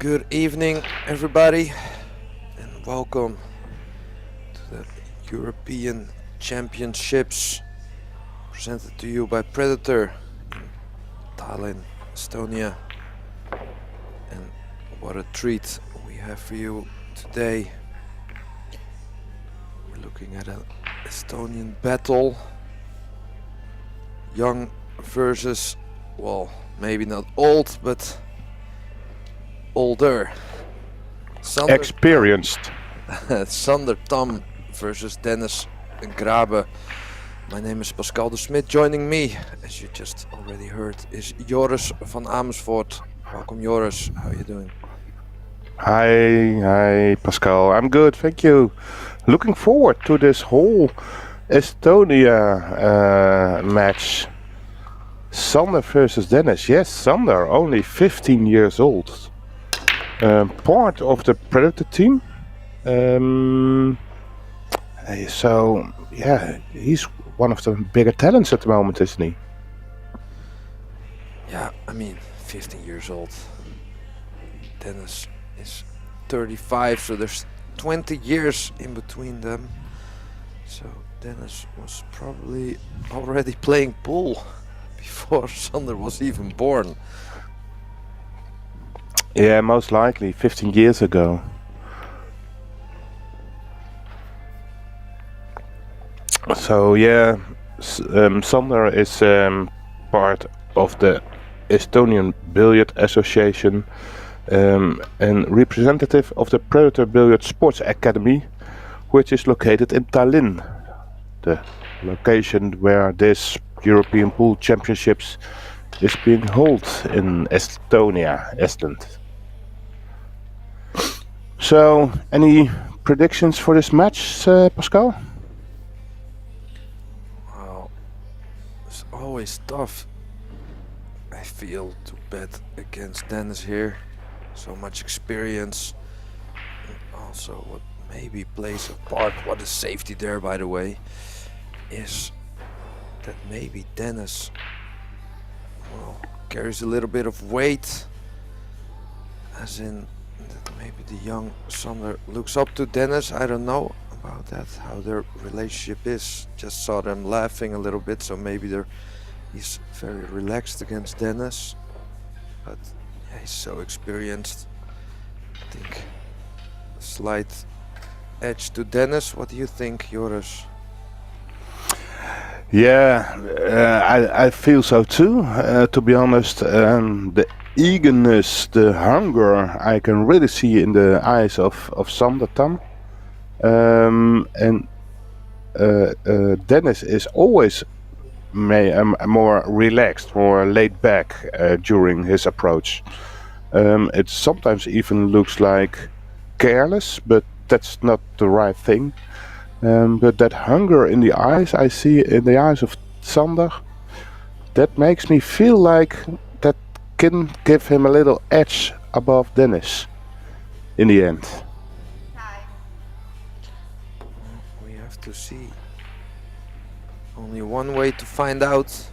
Good evening, everybody, and welcome to the European Championships presented to you by Predator in Tallinn, Estonia. And what a treat we have for you today. We're looking at an Estonian battle. Young versus, well, maybe not old, but older. Experienced. Sander Tam versus Dennis Grabe. My name is Pascal de Smit. Joining me, as you just already heard, is Joris van Amersfoort. Welcome, Joris. How are you doing? Hi, Pascal. I'm good, thank you. Looking forward to this whole Estonia match. Sander versus Dennis. Yes, Sander, only 15 years old. Part of the Predator team. So, yeah, he's one of the bigger talents at the moment, isn't he? Yeah, I mean, 15 years old. Dennis is 35, so there's 20 years in between them. So Dennis was probably already playing pool before Sander was even born. Yeah, most likely 15 years ago. So yeah, Sander is part of the Estonian Billiard Association and representative of the Predator Billiard Sports Academy, which is located in Tallinn, the location where this European Pool Championships is being held in Estonia, Estland. So, any predictions for this match, Pascal? Well, it's always tough, I feel, to bet against Dennis here. So much experience, and also what maybe plays a part, what is safety there, by the way, is that maybe Dennis, well, carries a little bit of weight, as in that maybe the young Sander looks up to Dennis. I don't know about that, how their relationship is. Just saw them laughing a little bit, so maybe he's very relaxed against Dennis, but yeah, he's so experienced. I think a slight edge to Dennis. What do you think, Joris? Yeah, I feel so too. To be honest, the eagerness, the hunger, I can really see in the eyes of Sander Tam. And Dennis is always more relaxed, more laid back during his approach. It sometimes even looks like careless, but that's not the right thing. But that hunger in the eyes I see in the eyes of Sander, that makes me feel like that can give him a little edge above Dennis in the end. We have to see. Only one way to find out,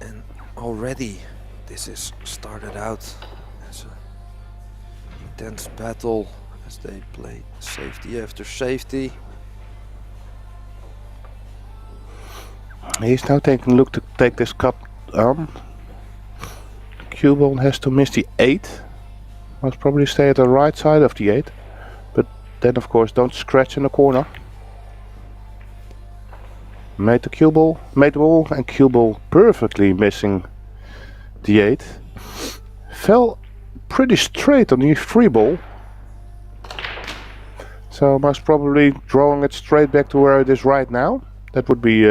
and already this is started out as an intense battle as they play safety after safety. He's now taking a look to take this cut on. Cue ball has to miss the 8. Must probably stay at the right side of the 8. But then of course don't scratch in the corner. Made the cue ball, made the ball, and cue ball perfectly missing the 8. Fell pretty straight on the 3 ball. So most probably drawing it straight back to where it is right now. That would be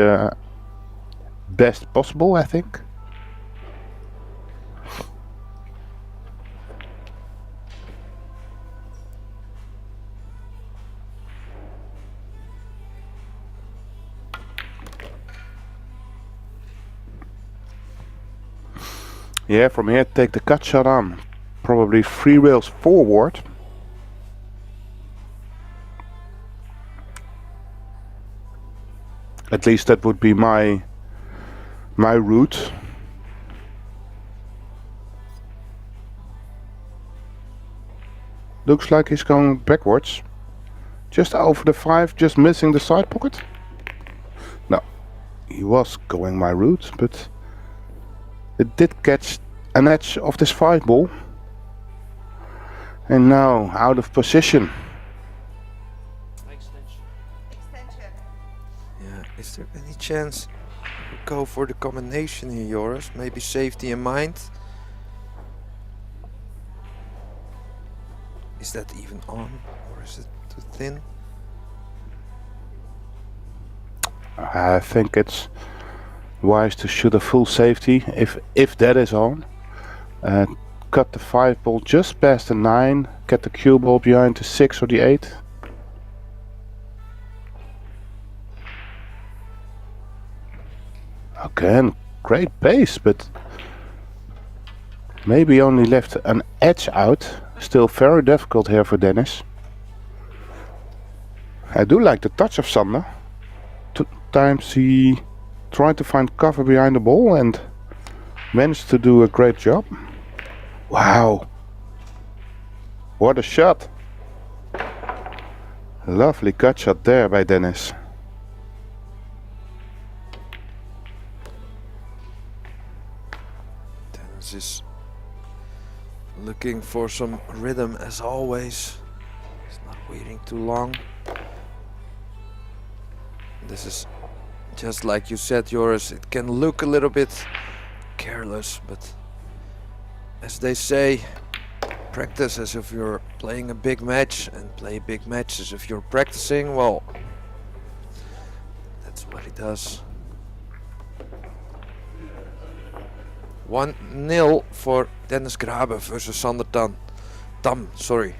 best possible, I think. Yeah, from here take the cut shot on. Probably 3 rails forward. At least that would be my route. Looks like he's going backwards. Just over the 5, just missing the side pocket. No, he was going my route, but it did catch an edge of this 5 ball. And now out of position. Extension. Yeah, is there any chance we go for the combination here, Joris? Maybe safety in mind? Is that even on, or is it too thin? I think it's wise to shoot a full safety if that is on. Cut the 5 ball just past the 9, get the cue ball behind the 6 or the 8. Again, great pace, but maybe only left an edge out. Still very difficult here for Dennis. I do like the touch of Sander. 2 times he tried to find cover behind the ball and managed to do a great job. Wow, what a shot. Lovely cut shot there by Dennis. Dennis is looking for some rhythm as always. He's not waiting too long. This is just like you said, Joris, it can look a little bit careless, but as they say, practice as if you're playing a big match and play big matches if you're practicing. Well, that's what he does. 1-0 for Dennis Grabe versus Sander Tam, sorry.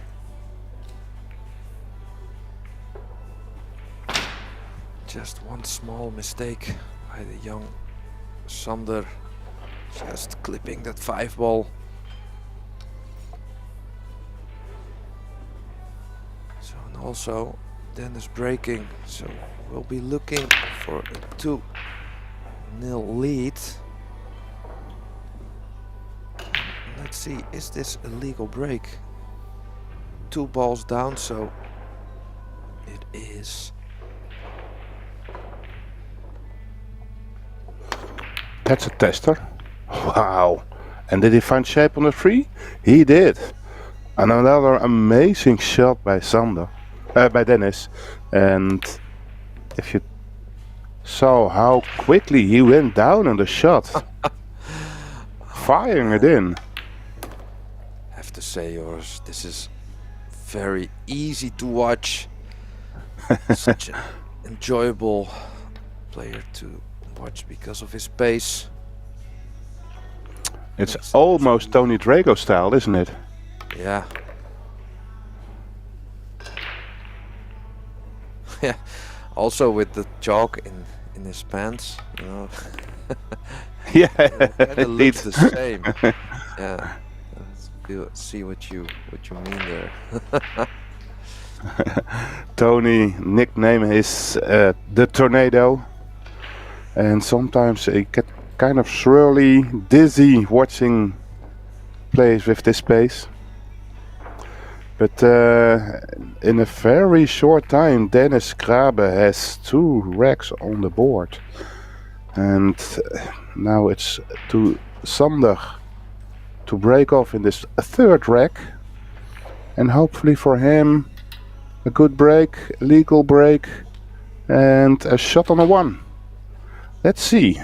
Just one small mistake by the young Sander, just clipping that 5 ball. So, and also Dennis breaking, so we'll be looking for a 2-0 lead. Let's see, is this a legal break? 2 balls down, so it is. That's a tester. Wow. And did he find shape on the 3? He did. And another amazing shot by by Dennis. And if you saw how quickly he went down on the shot, firing it in. I have to say, yours, this is very easy to watch. Such an enjoyable player to watch because of his pace. It's almost Tony Drago style, isn't it? Yeah. Yeah. Also with the chalk in his pants, you know. Yeah, It looks indeed. the same. Yeah. See what you mean there. Tony nickname is the Tornado, and sometimes I get kind of swirly, dizzy watching plays with this pace. But in a very short time, Dennis Grabe has 2 racks on the board, and now it's to Sander to break off in this 3rd rack, and hopefully for him a good break, legal break, and a shot on a 1. Let's see.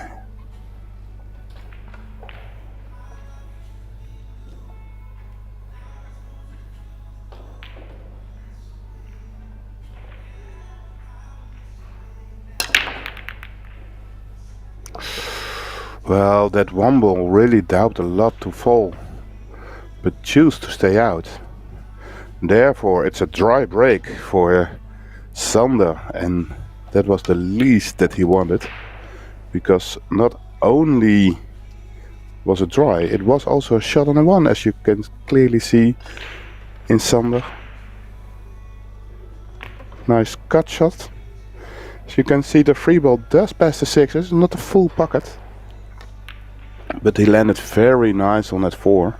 Well, that 1 ball really doubted a lot to fall, but choose to stay out. Therefore, it's a dry break for Sander, and that was the least that he wanted, because not only was it dry, it was also a shot on a 1, as you can clearly see in Sander. Nice cut shot. As you can see, the 3 ball does pass the 6, it's not a full pocket, but he landed very nice on that 4.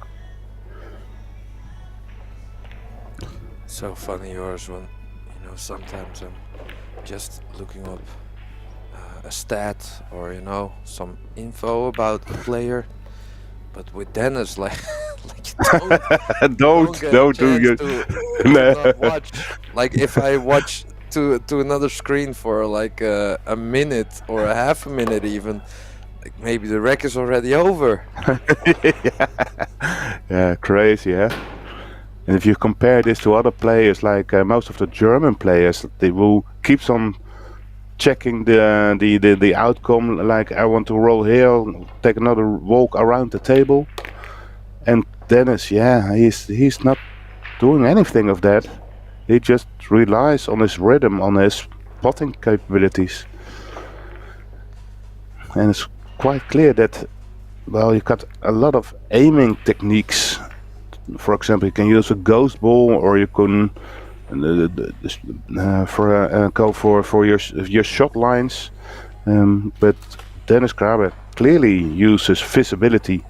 So funny yours when, you know, sometimes I'm just looking up a stat or, you know, some info about a player, but with Dennis, like, like you don't get a don't do chance you? to not watch. Like if I watch to another screen for like a minute or a half a minute even, like maybe the wreck is already over. Yeah, crazy, yeah. And if you compare this to other players, like most of the German players, they will keeps on checking the outcome. Like I want to roll here, take another walk around the table. And Dennis, yeah, he's not doing anything of that. He just relies on his rhythm, on his potting capabilities. And it's quite clear that, well, you got a lot of aiming techniques. For example, you can use a ghost ball, or you can go for your shot lines. But Dennis Kramer clearly uses visibility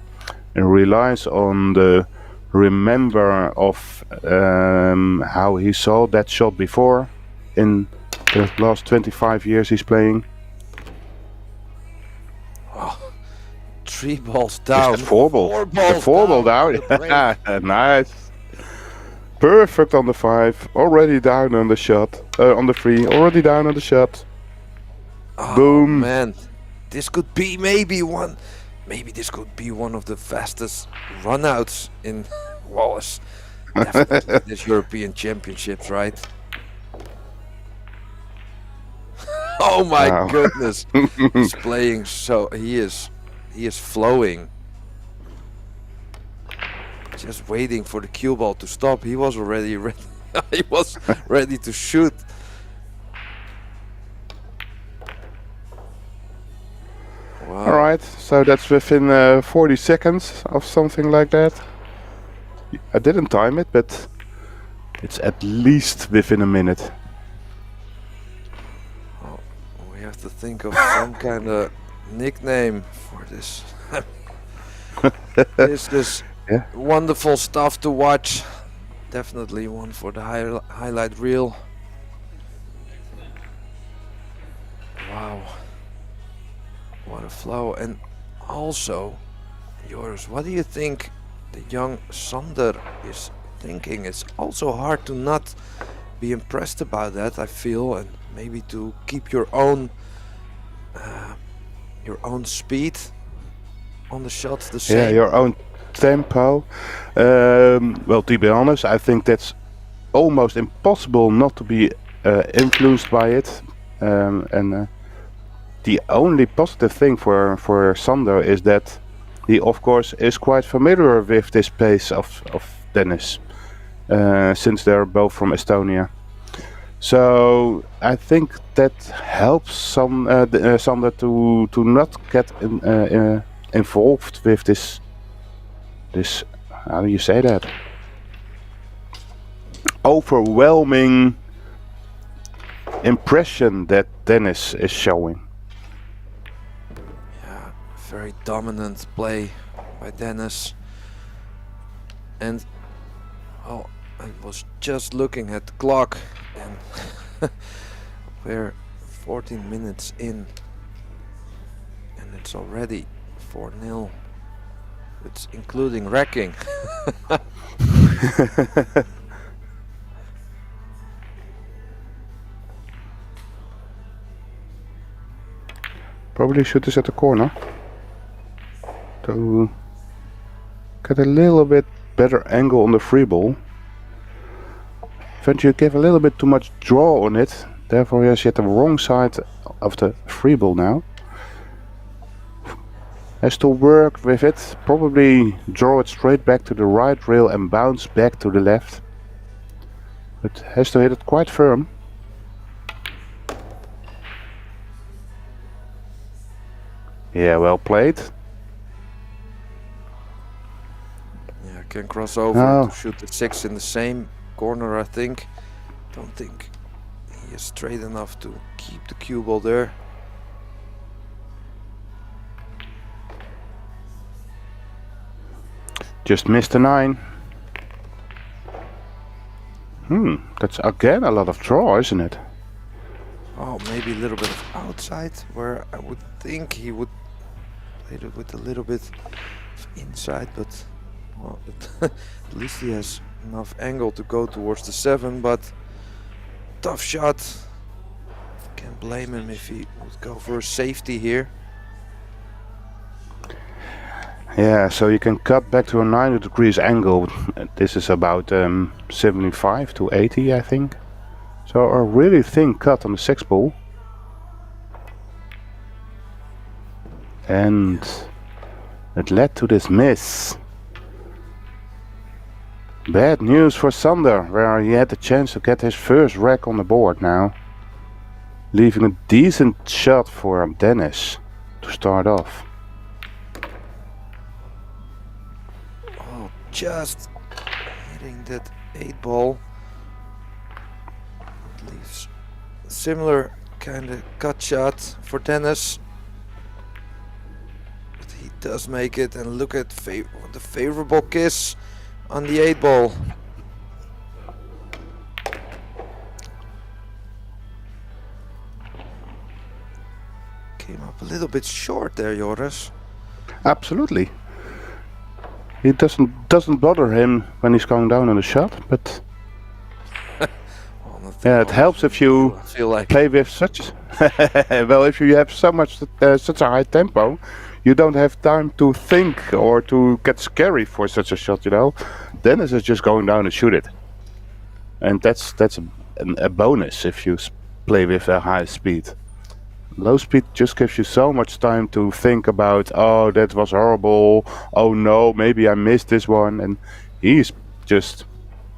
and relies on the remember of how he saw that shot before in the last 25 years he's playing. Oh, 3 balls down. Is that 4 ball? 4 balls 4 ball down. on the break. Nice. Perfect on the 5. Already down on the shot. On the 3. Already down on the shot. Oh, Boom. man, this could be maybe one. Maybe this could be one of the fastest runouts in Wallace. Definitely this European Championships, right? Oh my Wow. goodness! He's playing so he is flowing. Just waiting for the cue ball to stop. He was already ready. He was ready to shoot. Wow. All right, so that's within 40 seconds of something like that. I didn't time it, but it's at least within a minute. Oh, we have to think of some kind of nickname for this. This is wonderful stuff to watch. Definitely one for the highlight reel. Wow. What a flow. And also, yours, what do you think the young Sander is thinking? It's also hard to not be impressed about that, I feel, and maybe to keep your own speed on the shots the same. Yeah, your own tempo. Well, to be honest, I think that's almost impossible not to be influenced by it. The only positive thing for Sander is that he, of course, is quite familiar with this pace of Dennis, since they're both from Estonia. So I think that helps Sander to not get involved with this how do you say that, overwhelming impression that Dennis is showing. Yeah, very dominant play by Dennis. And oh, I was just looking at the clock, and we're 14 minutes in, and it's already 4-0. It's including wrecking. Probably shoot this at the corner to get a little bit better angle on the free ball. Eventually you give a little bit too much draw on it, therefore he has at the wrong side of the free ball now. Has to work with it, probably draw it straight back to the right rail and bounce back to the left. But has to hit it quite firm. Yeah, well played. Yeah, can cross over to shoot the 6 in the same corner, I think. Don't think he is straight enough to keep the cue ball there. Just missed a 9. That's again a lot of draw, isn't it? Oh, maybe a little bit of outside, where I would think he would play it with a little bit of inside, but well, at least he has enough angle to go towards the 7, but tough shot. Can't blame him if he would go for a safety here. Yeah, so you can cut back to a 90 degrees angle. This is about 75 to 80, I think. So a really thin cut on the 6 ball. And it led to this miss. Bad news for Sander, where he had the chance to get his first rack on the board now. Leaving a decent shot for Dennis to start off. Oh, just hitting that 8 ball. It leaves a similar kind of cut shot for Dennis. But he does make it, and look at the favorable kiss on the 8 ball. Came up a little bit short there, Joris. Absolutely. It doesn't bother him when he's going down on the shot, but Well, yeah, it helps if you feel like play with such well, if you have such a high tempo, you don't have time to think or to get scary for such a shot, you know. Dennis is just going down and shoot it, and that's a bonus if you play with a high speed. Low speed just gives you so much time to think about, oh, that was horrible, oh no, maybe I missed this one, and he's just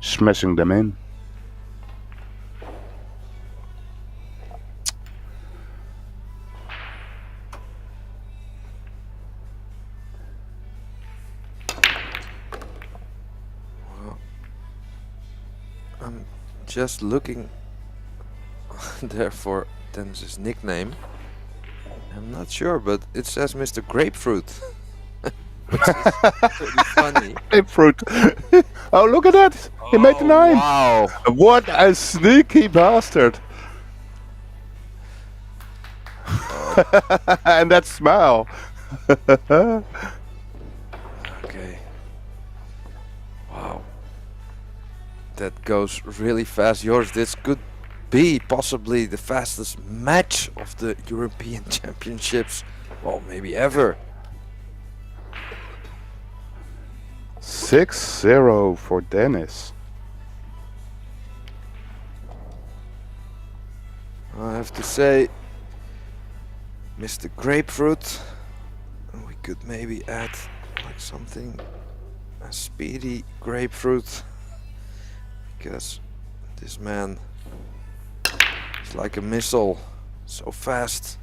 smashing them in. Well, I'm just looking there for Dennis's nickname. I'm not sure, but it says Mr. Grapefruit, which is pretty funny. Grapefruit. Oh, look at that! He made the 9. Wow! What a sneaky bastard! And that smile. Okay. Wow. That goes really fast. Yours, this could be possibly the fastest match of the European Championships. Well, maybe ever. 6-0 for Dennis. I have to say, Mr. Grapefruit, we could maybe add like something, a speedy grapefruit, because this man is like a missile, so fast.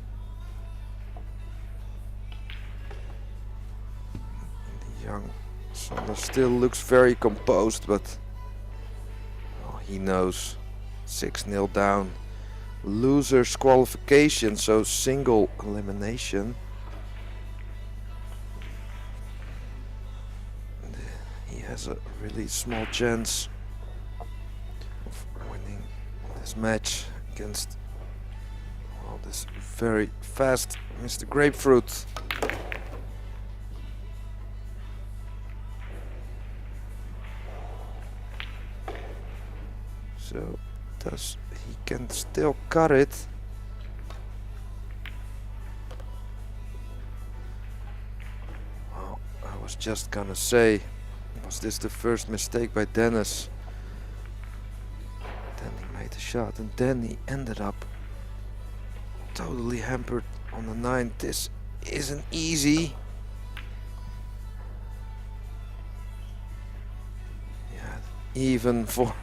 The young Sander still looks very composed, but oh, he knows 6-0 down. Losers qualification, so single elimination. And he has a really small chance of winning this match against this very fast Mr. Grapefruit. So he can still cut it. Well, I was just gonna say, was this the first mistake by Dennis? Then he made a shot, and then he ended up totally hampered on the 9. This isn't easy. Yeah, even for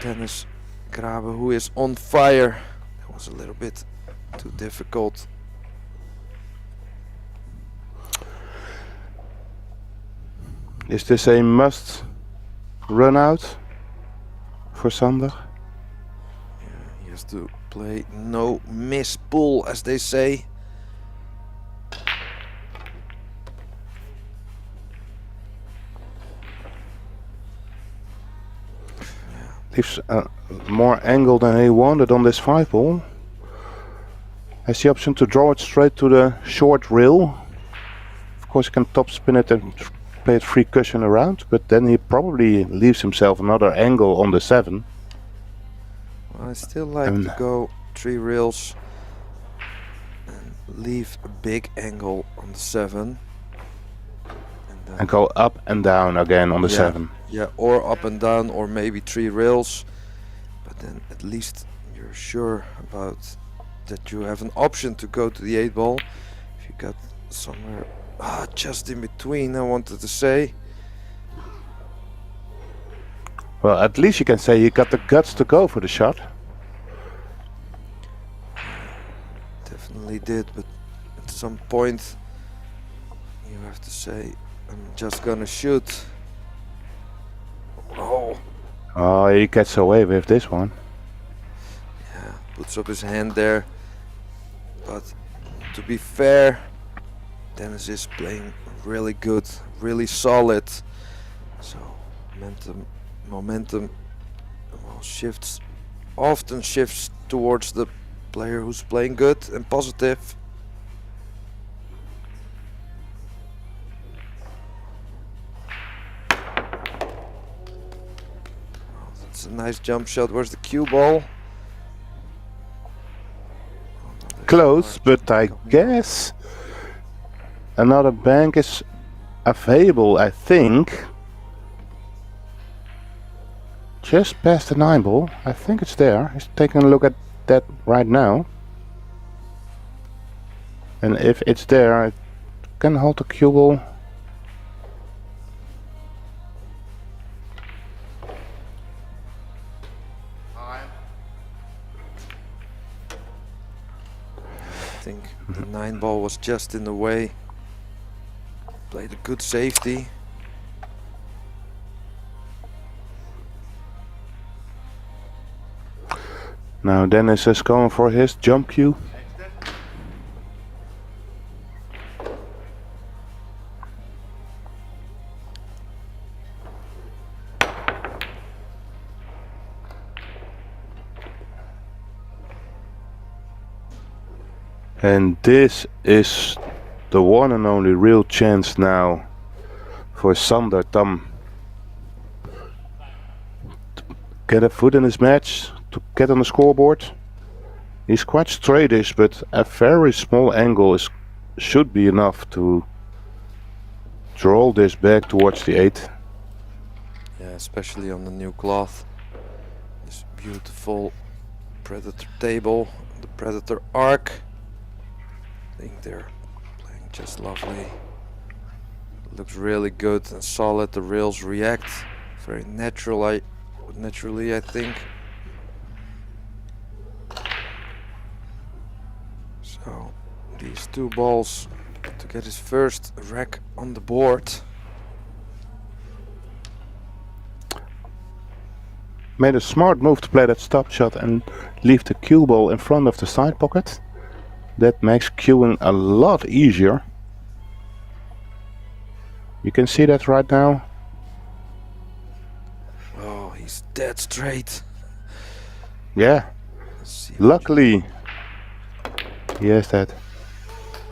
Dennis Grabe, who is on fire. That was a little bit too difficult. Is this a must run out for Sander? Yeah, he has to play no miss pull, as they say. leaves more angle than he wanted on this 5 ball. Has the option to draw it straight to the short rail. Of course, he can top spin it and play it free cushion around, but then he probably leaves himself another angle on the 7. I still like to go 3 rails and leave a big angle on the 7. And go up and down again on the 7. Yeah, or up and down, or maybe 3 rails. But then at least you're sure about that you have an option to go to the 8 ball. If you got somewhere just in between, I wanted to say. Well, at least you can say he got the guts to go for the shot. Definitely did, but at some point you have to say, I'm just gonna shoot. Oh, he gets away with this one. Yeah, puts up his hand there. But to be fair, Dennis is playing really good, really solid. So momentum often shifts towards the player who's playing good and positive. That's a nice jump shot. Where's the cue ball? Close, but I guess another bank is available, I think. Just past the 9 ball. I think it's there. He's taking a look at that right now. And if it's there, I can hold the cue ball. I think the 9 ball was just in the way. Played a good safety. Now Dennis is going for his jump cue. And this is the one and only real chance now for Sander Tam to get a foot in his match, to get on the scoreboard. He's quite straightish, but a very small angle should be enough to draw this back towards the 8. Yeah, especially on the new cloth. This beautiful Predator table, the Predator arc. I think they're playing just lovely. Looks really good and solid. The rails react very naturally, I think. So these 2 balls to get his first rack on the board. Made a smart move to play that stop shot and leave the cue ball in front of the side pocket. That makes cueing a lot easier. You can see that right now. Oh, he's dead straight. Yeah. Luckily, he has that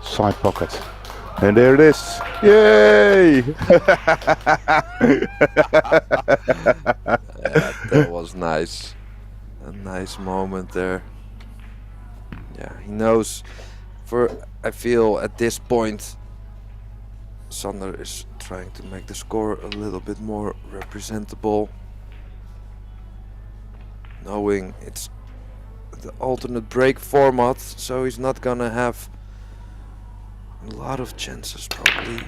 side pocket. And there it is. Yay! That was nice. A nice moment there. Yeah, he knows. I feel at this point Sander is trying to make the score a little bit more representable, knowing it's the alternate break format, so he's not gonna have a lot of chances, probably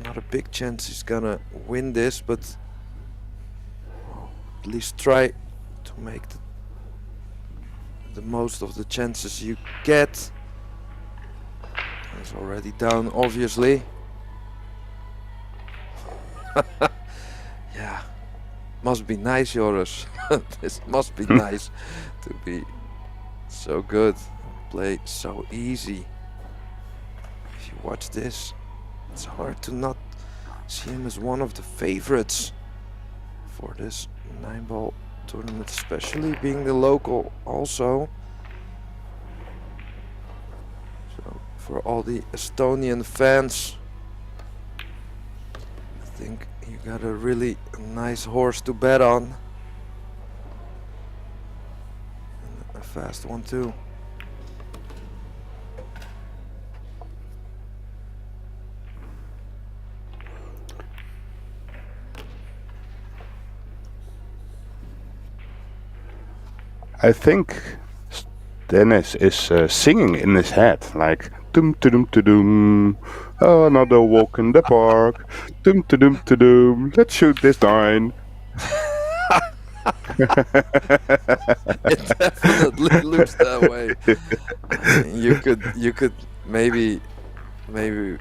not a big chance he's gonna win this, but at least try to make the most of the chances you get. He's already down, obviously. Yeah, must be nice, Joris. This must be nice to be so good, play so easy. If you watch this, it's hard to not see him as one of the favorites for this 9 ball tournament, especially being the local also. So for all the Estonian fans, I think you got a really nice horse to bet on. And a fast one too. I think Dennis is singing in his head, like dum dum dum. Oh, another walk in the park. Dum dum dum. Let's shoot this 9. It definitely looks that way. You could maybe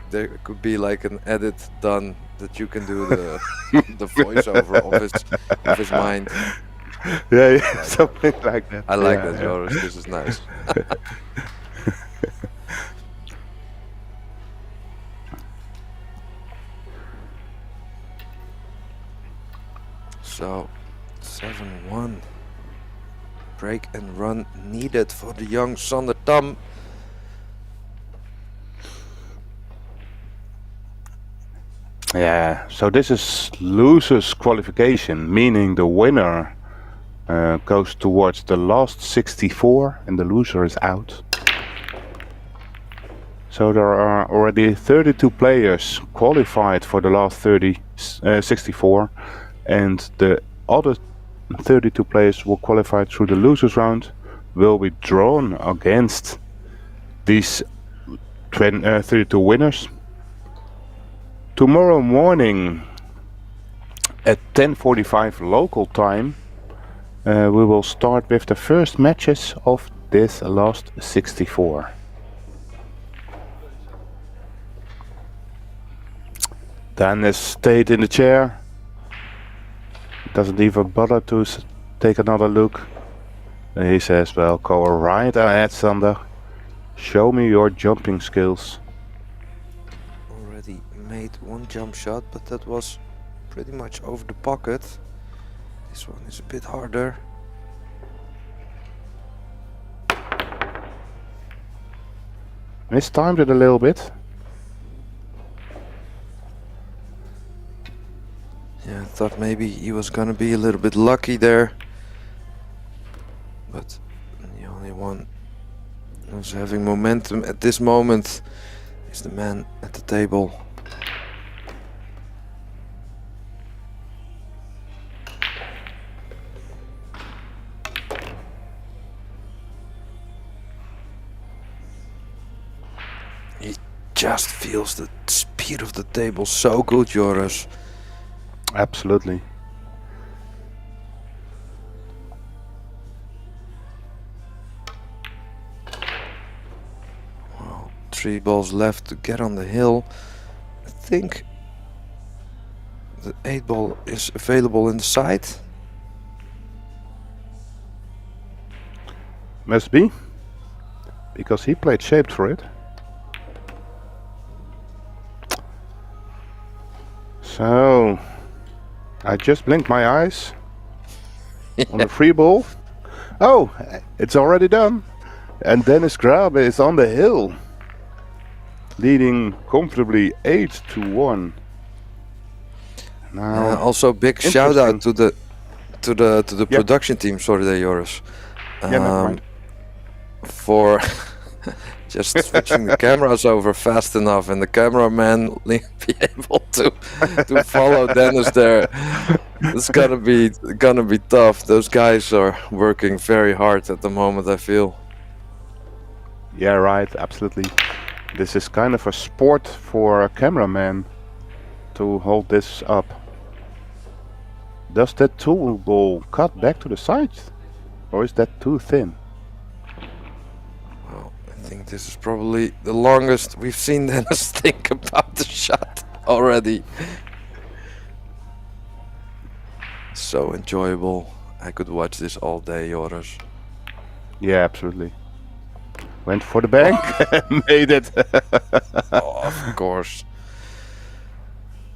there could be like an edit done that you can do the the voiceover of his mind. Yeah, something like that. I like that, Joris. This is nice. So, 7-1. Break and run needed for the young Sander Tam. Yeah, so this is losers qualification, meaning the winner goes towards the last 64 and the loser is out. So there are already 32 players qualified for the last 64, and the other 32 players will qualify through the losers round will be drawn against these 32 winners. Tomorrow morning at 10:45 local time, we will start with the first matches of this last 64. Dennis stayed in the chair. Doesn't even bother to take another look. And he says, well, go right ahead, Sander. Show me your jumping skills. Already made one jump shot, but that was pretty much over the pocket. This one is a bit harder. Mistimed it a little bit. Yeah, I thought maybe he was gonna be a little bit lucky there, but the only one who's having momentum at this moment is the man at the table. He just feels the speed of the table so good, Joris. Absolutely. Well, 3 balls left to get on the hill. I think the 8 ball is available in the side. Must be, because he played shaped for it. So I just blinked my eyes on the free ball. Oh, it's already done. And Dennis Grabe is on the hill, leading comfortably 8-1. Now, also big shout out to the production team. Sorry there, Joris. Never mind. For just switching the cameras over fast enough, and the cameraman be able to follow Dennis there. It's gonna be tough. Those guys are working very hard at the moment, I feel. Yeah, right, absolutely. This is kind of a sport for a cameraman to hold this up. Does that tool ball cut back to the side, or is that too thin? Well, I think this is probably the longest we've seen Dennis think about the shot already. So enjoyable. I could watch this all day, Joris. Yeah, absolutely. Went for the bank, made it. Oh, of course.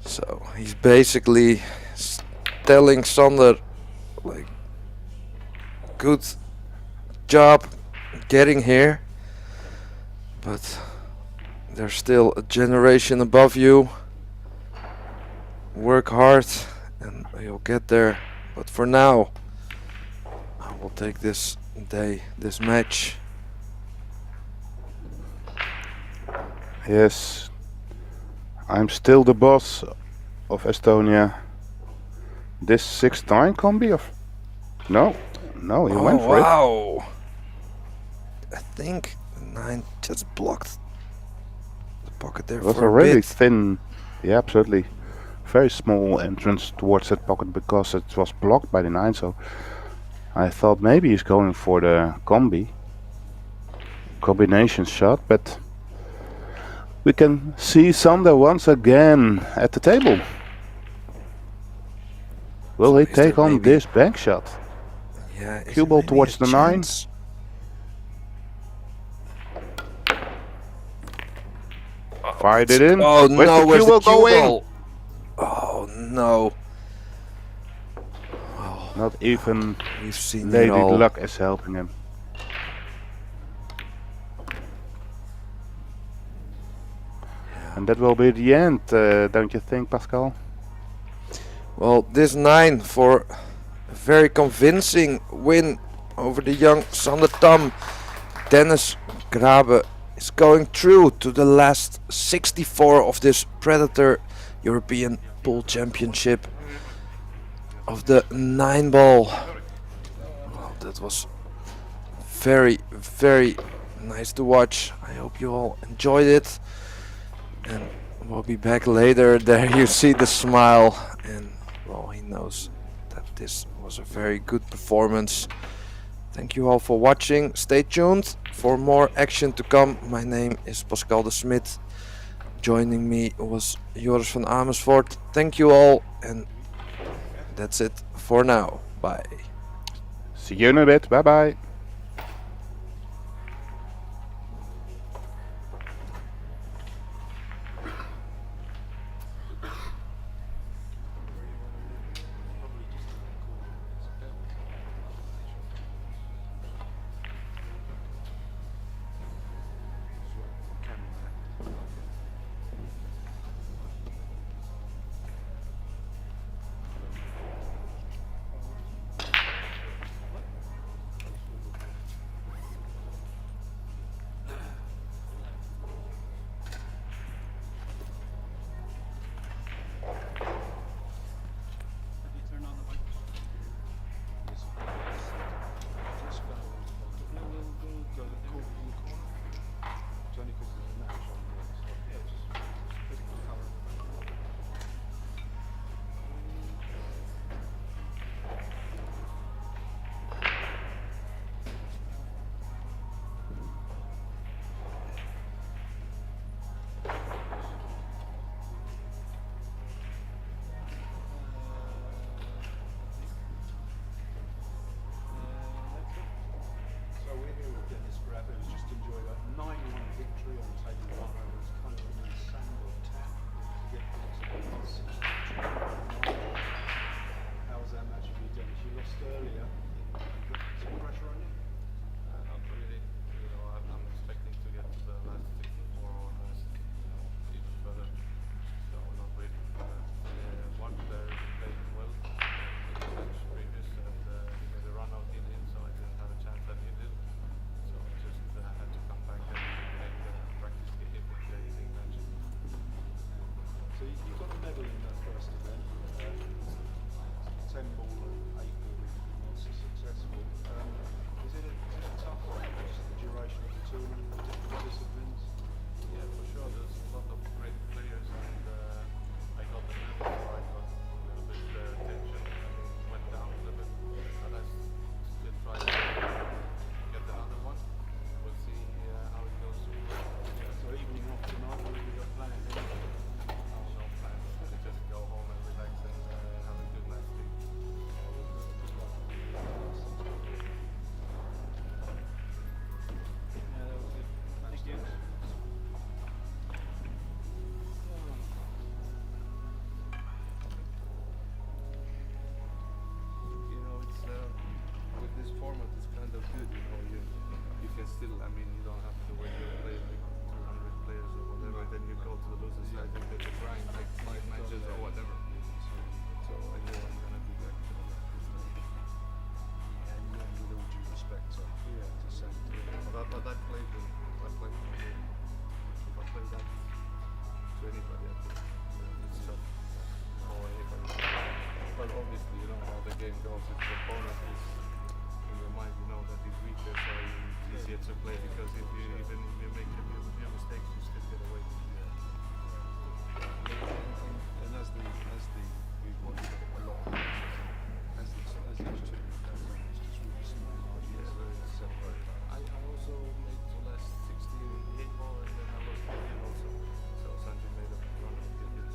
So he's basically telling Sander, like, good job getting here, but there's still a generation above you. Work hard and you'll get there, but for now I will take this day, this match. Yes, I'm still the boss of Estonia. This 6-9 combi of... No, he went for it. Wow! I think 9 just blocked the pocket there It was for a a really bit. thin, yeah, absolutely, very small entrance towards that pocket because it was blocked by the 9, so I thought maybe he's going for the combination shot, but we can see Sander once again at the table. Will So he is take there on maybe- this bank shot? Yeah, is Cue there ball maybe towards a the 9. chance? Fired it in. Oh Where's no, the where's cue the ball cue going? ball? Oh no. Not even We've seen Lady it all. Luck is helping him. And that will be the end, don't you think, Pascal? Well, this 9 for a very convincing win over the young Sander Tam. Dennis Grabe is going through to the last 64 of this Predator European Pool Championship of the 9 ball. Well, that was very, very nice to watch. I hope you all enjoyed it. And we'll be back later. There you see the smile, and well, he knows that this was a very good performance. Thank you all for watching. Stay tuned for more action to come. My name is Pascal de Smit. Joining me was Joris van Amersfoort. Thank you all, and that's it for now. Bye. See you in a bit, bye bye. still, I mean, you don't have to when you play like 200 players or whatever, then you go to the loser side and get the grind like 5 matches or whatever. So I know I'm gonna be back to that. And with all due respect to Sam. But I played with, if I play that to anybody, I think it's tough. Or anybody. But obviously, you know how the game goes. If the opponent is in your mind, you know that he's weaker, so it's easier to play because if you even if you make a few mistakes, you still get away. And as we've watched a lot, as each tournament goes on, it's just really smooth. Yes, very separate. I also made the last 16 hit ball and then I lost the game also. So Sanjay made a run of it.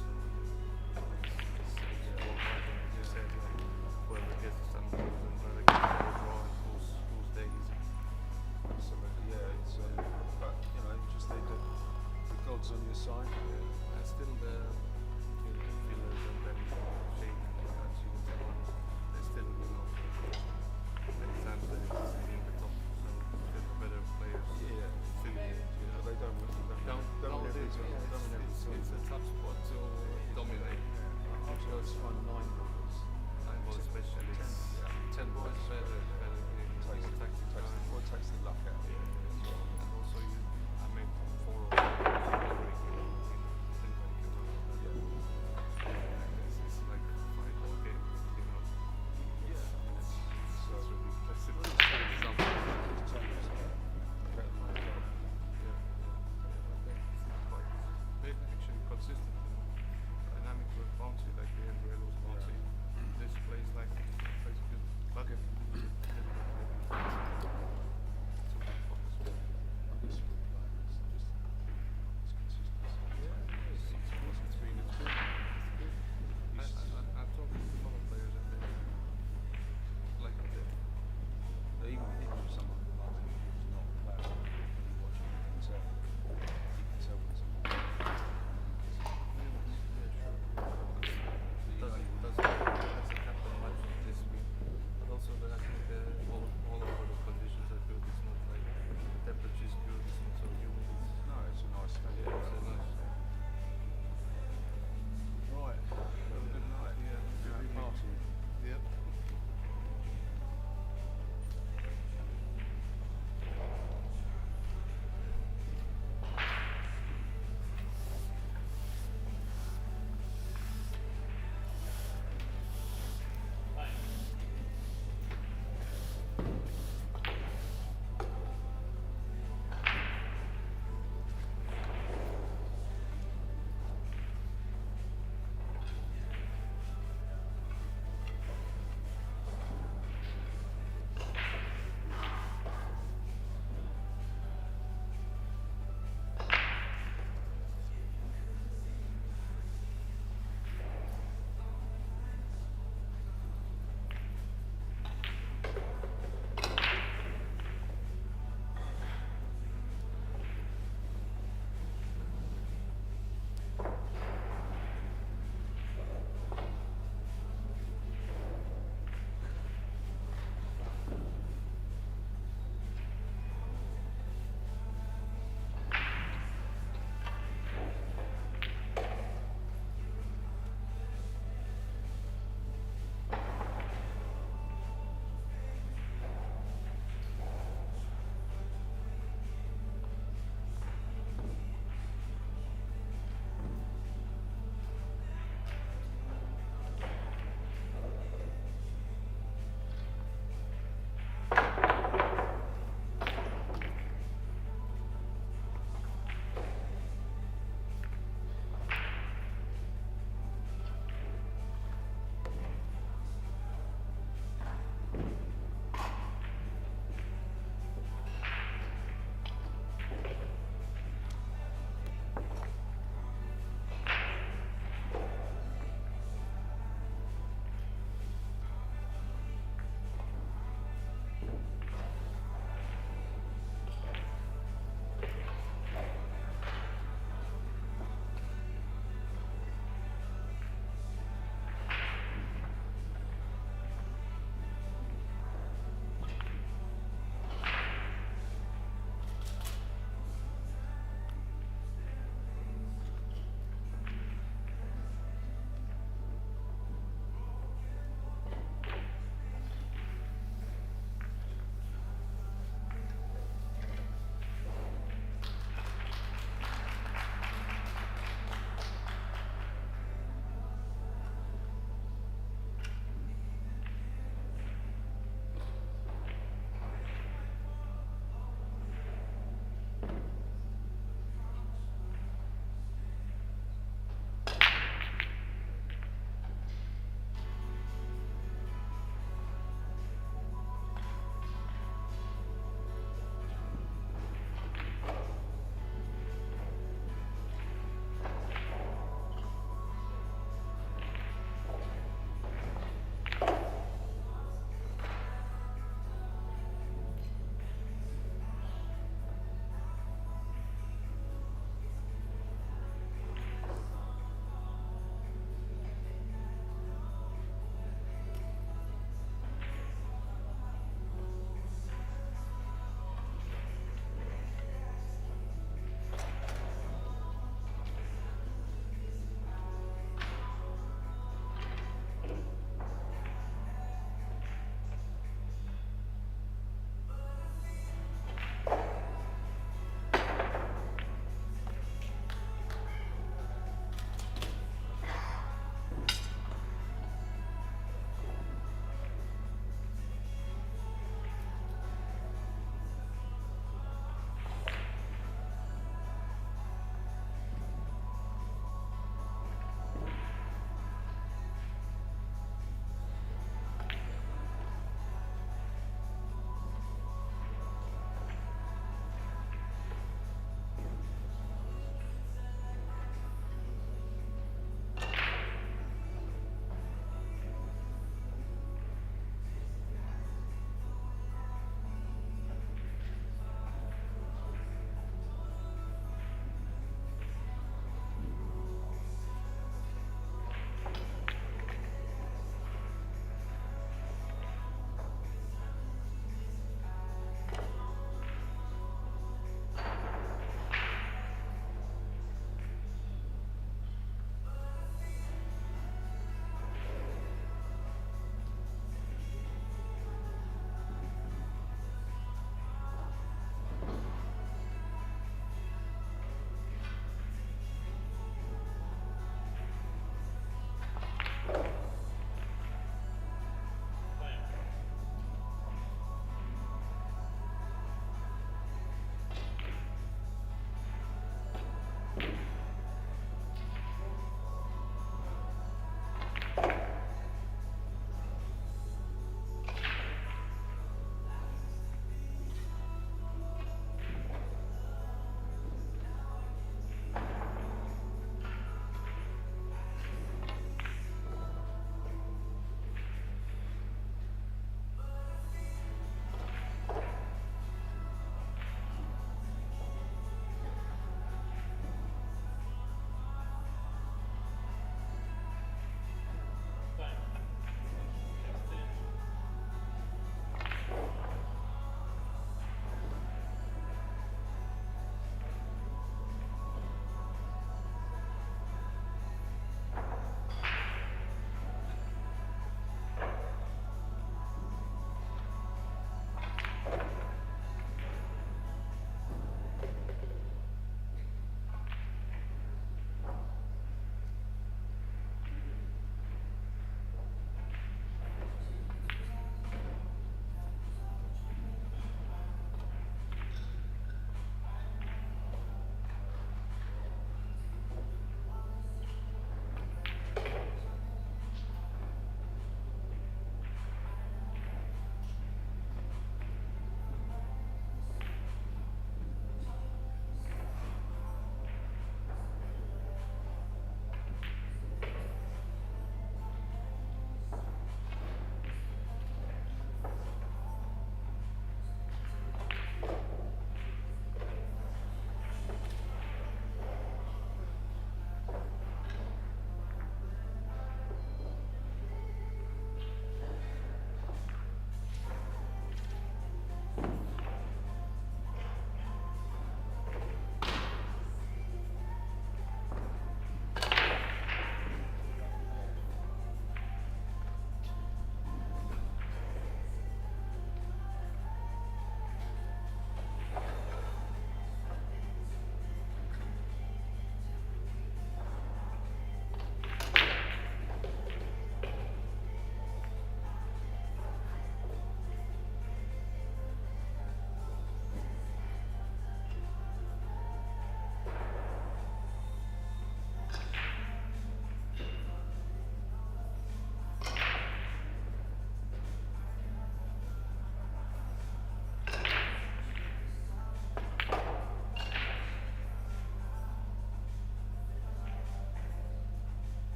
So it's all hard when you said like whoever gets some balls and whoever gets the draw and whose day is it. Absolutely, yeah. It's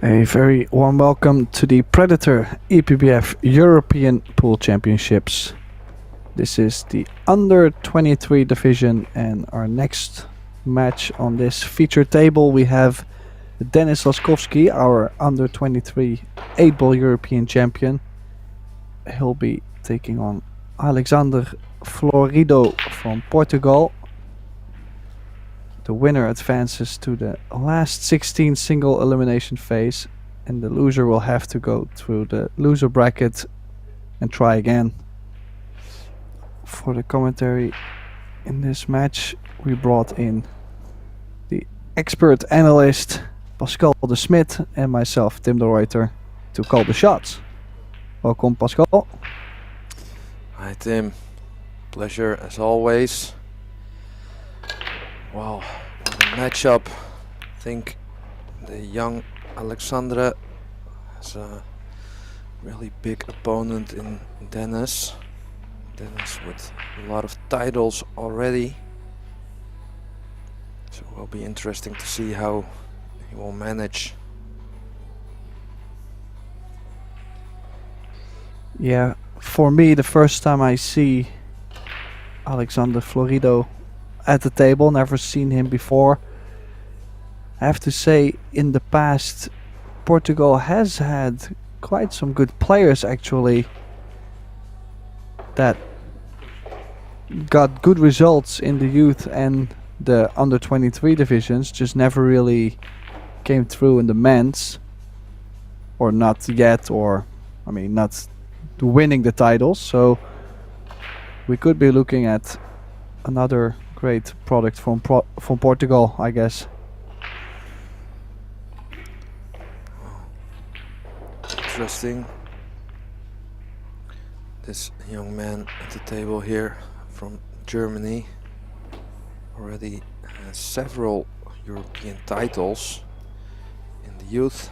A very warm welcome to the Predator Epbf European Pool Championships. This is the under 23 division, and our next match on this feature table we have Denis Laskowski, our under 23 8-ball European champion. He'll be taking on Alexander Florido from Portugal. The winner advances to the last 16 single elimination phase, and the loser will have to go through the loser bracket and try again. For the commentary in this match, we brought in the expert analyst Pascal de Smet and myself, Tim de Ruyter, to call the shots. Welcome, Pascal. Hi Tim, pleasure as always. Wow, what a matchup. I think the young Alexandra has a really big opponent in Denis. Denis with a lot of titles already. So it will be interesting to see how he will manage. Yeah, for me, the first time I see Alexander Florido at the table, never seen him before. I have to say, in the past, Portugal has had quite some good players actually that got good results in the youth and the under 23 divisions, just never really came through in the men's, or not yet, or I mean not winning the titles. So we could be looking at another great product from Portugal, I guess. Interesting. This young man at the table here from Germany already has several European titles in the youth.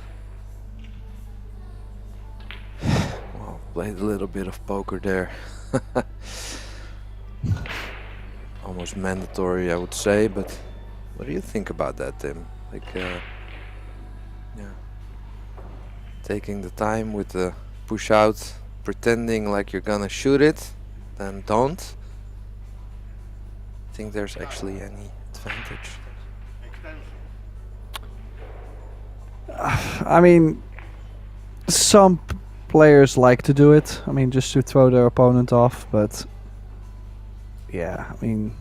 Well, played a little bit of poker there. Almost mandatory, I would say, but what do you think about that, Tim? Like, yeah, taking the time with the push out, pretending like you're gonna shoot it, then don't. Think there's actually any advantage? I mean, some players like to do it. I mean, just to throw their opponent off, but yeah, I mean,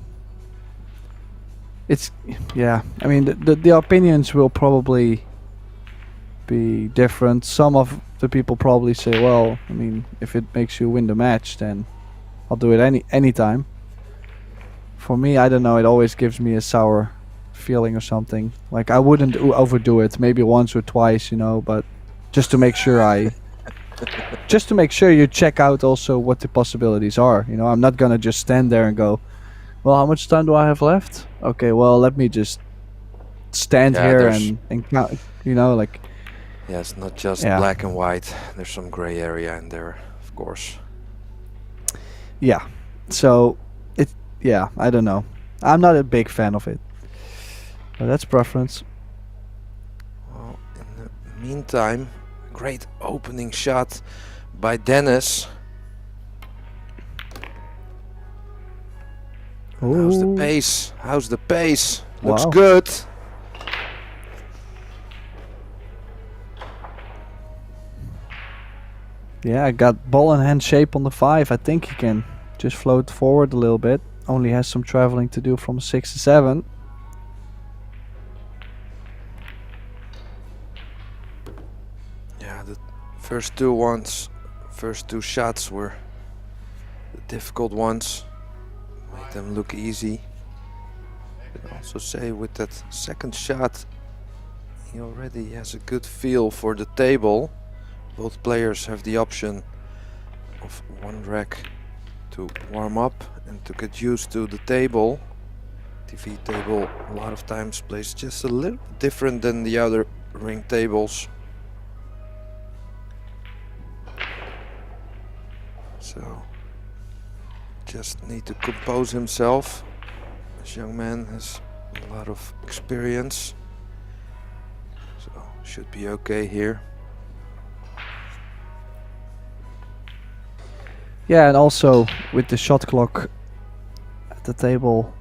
it's, yeah, I mean, the opinions will probably be different. Some of the people probably say, well, I mean, if it makes you win the match, then I'll do it anytime. For me, I don't know, it always gives me a sour feeling or something. Like, I wouldn't overdo it, maybe once or twice, you know, but just to make sure just to make sure you check out also what the possibilities are. You know, I'm not gonna just stand there and go, well, how much time do I have left? Okay, well, let me just stand here and count, you know, like. Yeah, it's not just black and white. There's some gray area in there, of course. Yeah, so yeah, I don't know. I'm not a big fan of it, but that's preference. Well, in the meantime, great opening shot by Denis. How's the pace? How's the pace? Looks good. Yeah, I got ball in hand shape on the 5. I think he can just float forward a little bit. Only has some traveling to do from 6 to 7. Yeah, the first two shots were the difficult ones. Make them look easy. I can also say with that second shot, he already has a good feel for the table. Both players have the option of one rack to warm up and to get used to the table. TV table a lot of times plays just a little different than the other ring tables. So just need to compose himself. This young man has a lot of experience. So should be okay here. Yeah, and also with the shot clock at the table,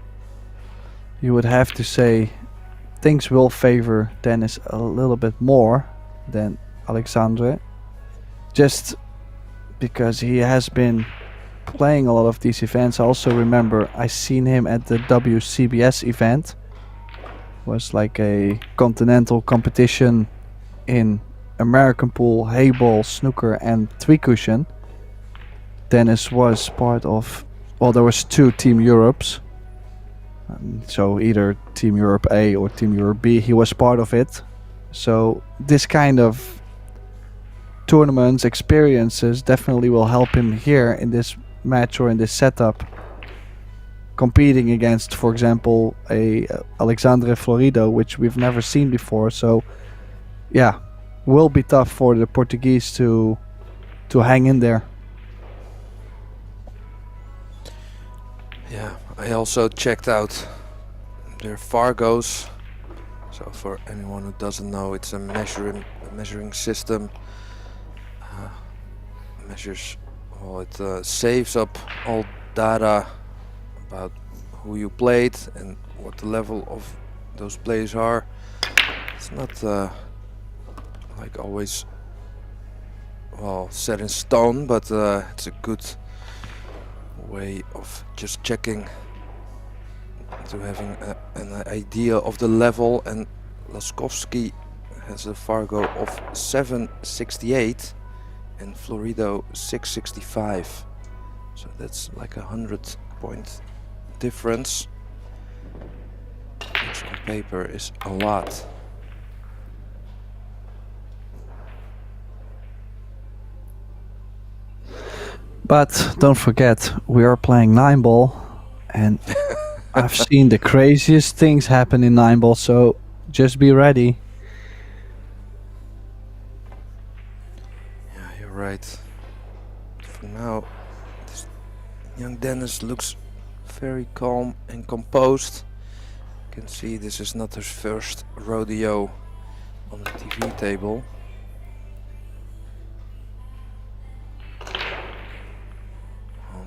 you would have to say things will favor Dennis a little bit more than Alexandre. Just because he has been playing a lot of these events. I also remember I seen him at the WCBS event. It was like a continental competition in American pool, hayball, snooker and three cushion. Dennis was part of, well, there was 2 Team Europes. So either Team Europe A or Team Europe B, he was part of it. So this kind of tournaments, experiences definitely will help him here in this match or in this setup. Competing against, for example, a Alexandre Florido, which we've never seen before. So yeah, will be tough for the Portuguese to hang in there. Yeah, I also checked out their Fargos. So for anyone who doesn't know, it's a measuring system. Measures, well, it saves up all data about who you played and what the level of those players are. It's not like always, well, set in stone, but it's a good way of just checking, to having an idea of the level. And Laskowski has a Fargo of 768 and Florido 665, so that's like 100-point difference, which on paper is a lot. But don't forget, we are playing 9-ball, and I've seen the craziest things happen in 9-ball, so just be ready. Yeah, you're right. For now, this young Dennis looks very calm and composed. You can see this is not his first rodeo on the TV table.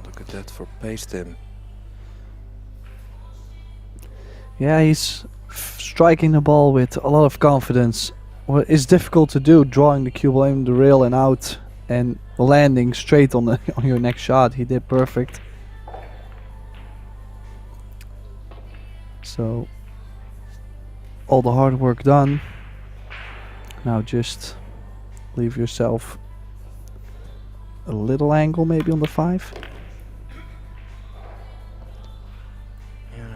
Look at that for Pastem. Yeah, he's striking the ball with a lot of confidence. What is difficult to do, drawing the cue ball in the rail and out, and landing straight on the on your next shot. He did perfect. So all the hard work done. Now just leave yourself a little angle maybe on the 5.